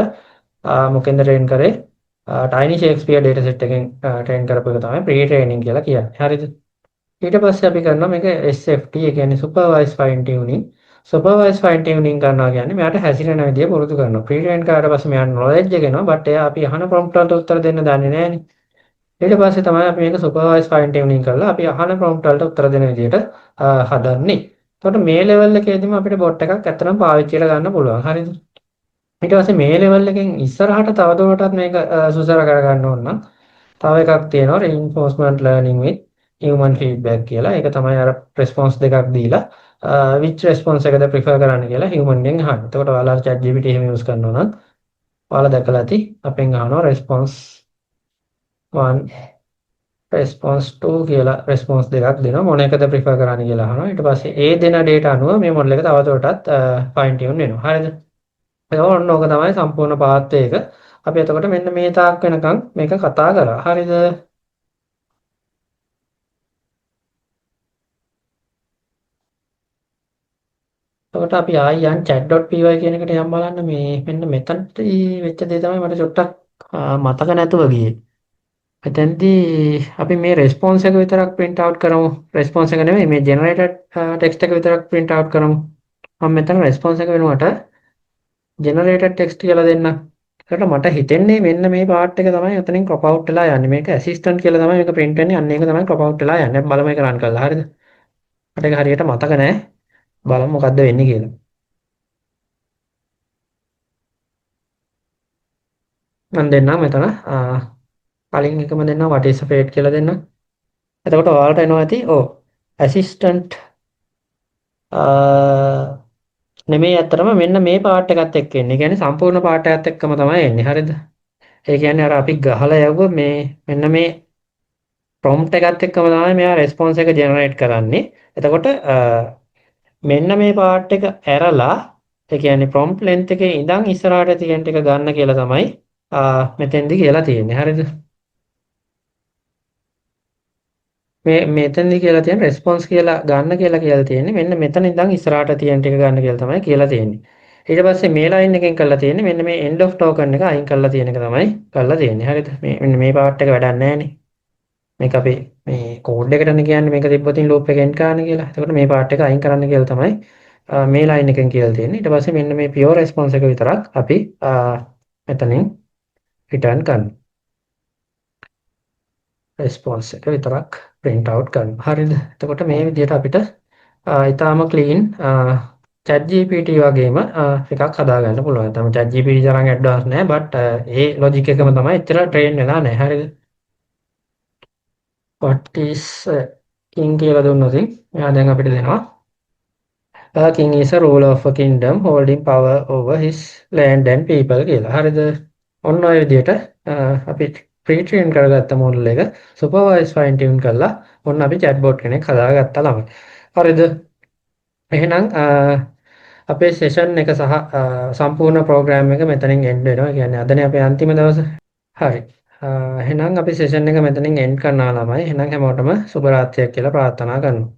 මොකෙන්ද ට්‍රේන් කරේ ටයිනි ෂේක්ස්පියර් ඩේටා සෙට් එකෙන් ට්‍රේන් කරපු එක තමයි ප්‍රී ට්‍රේනින් කියලා කියන්නේ. හරිද? ඊට පස්සේ අපි කරනවා මේක SFT ඒ කියන්නේ supervise fine tuning. Supervise fine tuning කරනවා කියන්නේ මෙයාට හැසිරෙන විදිය පුරුදු කරනවා. ප්‍රී ට්‍රේන් කරාට පස්සේ මෙයාට නොලෙජ් එක එනවා. බට් එයා අපි අහන ප්‍රොම්ප්ට් වලට උත්තර දෙන්න දන්නේ නැහැනේ. ඊට පස්සේ තමයි අපි මේක සුපර්වයිස් ෆයින් ටියුනින් කරලා අපි අහන ප්‍රොම්ප්ට් වලට උත්තර දෙන විදියට හදන්නේ. එතකොට මේ ලෙවල් එකේදීම අපිට බොට් එකක් ඇත්තටම පාවිච්චි කරලා ගන්න පුළුවන්. හරිද? ඊට පස්සේ මේ ලෙවල් එකෙන් ඉස්සරහට තවදුරටත් මේක සුසර කරගන්න ඕන නම් තව එකක් තියෙනවා reinforcement learning with human feedback කියලා. ඒක තමයි අර response දෙකක් දීලා which response එකද prefer කරන්න කියලා human ගෙන් අහන්න. එතකොට ඔයාලා ChatGPT එහෙම use කරනවා නම් ඔයාලා දැකලා ඇති අපෙන් අහනවා response 1 response 2 කියලා response දෙකක් දෙනවා. මොන එකද prefer කරන්න කියලා අහනවා. ඊට පස්සේ ඒ දෙන data අනුව මේ model එක තවදුරටත් fine tune වෙනවා. හරිද? ඔන්න ඕක තමයි සම්පූර්ණ පාත් එක. අපි එතකොට මෙන්න මේ තාක් වෙනකන් මේක කතා කරා. හරිද? එතකොට අපි ආයි යන් chat.py කියන එකට යම් බලන්න මේ මෙන්න මෙතනට වෙච්ච දේ තමයි මට චුට්ටක් මතක නැතුව ගියේ. මෙතනදී අපි මේ response එක විතරක් print out කරමු. response එක නෙමෙයි මේ generated text එක විතරක් print out කරමු. මම මෙතන response එක වෙනුවට generated text කියලා දෙන්නම්. ඒකට මට හිතෙන්නේ මෙන්න මේ part එක තමයි එතනින් crop out වෙලා යන්නේ. මේක assistant කියලා තමයි මේක print වෙන්නේ. අන්න ඒක තමයි crop out වෙලා යන්නේ. බලමු ඒක run කරලා. හරිද? මට ඒක හරියට මතක නැහැ. බලමු මොකද්ද වෙන්නේ කියලා. මම දෙන්නම් මෙතන කලින් එකම දෙන්නම් what is a fate කියලා දෙන්නම්. එතකොට ඔයාලට එනවා ඇති assistant නෙමෙයි ඇත්තටම මෙන්න මේ පාර්ට් එකත් එක්ක එන්නේ. ඒ කියන්නේ සම්පූර්ණ පාර්ට් එකත් එක්කම තමයි එන්නේ. හරිද? ඒ කියන්නේ අර අපි ගහලා යවුව මේ මෙන්න මේ ප්‍රොම්ප්ට් එකත් එක්කම තමයි මෙයා රෙස්පොන්ස් එක ජෙනරේට් කරන්නේ. එතකොට මෙන්න මේ පාර්ට් එක ඇරලා ඒ කියන්නේ ප්‍රොම්ප්ට් ලෙන්ත් එකේ ඉඳන් ඉස්සරහට තියෙන ටික ගන්න කියලා තමයි මෙතෙන්දි කියලා තියෙන්නේ. හරිද? මේ මෙතනදි කියලා තියෙන රෙස්පොන්ස් කියලා ගන්න කියලා තියෙන්නේ මෙන්න මෙතන ඉඳන් ඉස්සරහට තියෙන ටික ගන්න කියලා තමයි කියලා තියෙන්නේ. ඊට පස්සේ මේ ලයින් එකෙන් කරලා තියෙන්නේ මෙන්න මේ end of token එක අයින් කරලා තියෙන එක තමයි කරලා තියෙන්නේ. හරිද? මේ මෙන්න මේ පාර්ට් එක වැඩක් නැහැනේ. මේක අපි මේ කෝඩ් එකටනේ කියන්නේ මේක තිබ්බොතින් ලූප් එක එන්ඩ් කරන්න කියලා. එතකොට මේ පාර්ට් එක අයින් කරන්න කියලා තමයි මේ ලයින් එකෙන් කියලා තියෙන්නේ. ඊට පස්සේ මෙන්න මේ pure response එක විතරක් අපි මෙතනින් රිටර්න් කරනවා. response එක විතරක් print out කරනවා. හරිද? එතකොට මේ විදිහට අපිට ඊටාම clean ChatGPT වගේම එකක් හදාගන්න පුළුවන්. තම ChatGPT තරම් ඇඩ්වාන්ස් නෑ but ඒ logic එකම තමයි එච්චර train වෙලා නැහැ. හරිද? what is king කියලා දුන්නොත් එයා දැන් අපිට දෙනවා a king is a ruler of a kingdom holding power over his land and people කියලා. හරිද? ඔන්න ඔය විදිහට අපි pre-train කරගත්ත model එක supervised fine tune කරලා ඔන්න අපි chatbot කෙනෙක් හදාගත්තා ළමයි. හරිද? එහෙනම් අපේ session එක සහ සම්පූර්ණ program එක මෙතනින් end වෙනවා. ඒ කියන්නේ අදනේ අපේ අන්තිම දවස. හරි. එහෙනම් අපි session එක මෙතනින් end කරනවා ළමයි. එහෙනම් හැමෝටම සුබ රාත්‍රියක් කියලා ප්‍රාර්ථනා කරනවා.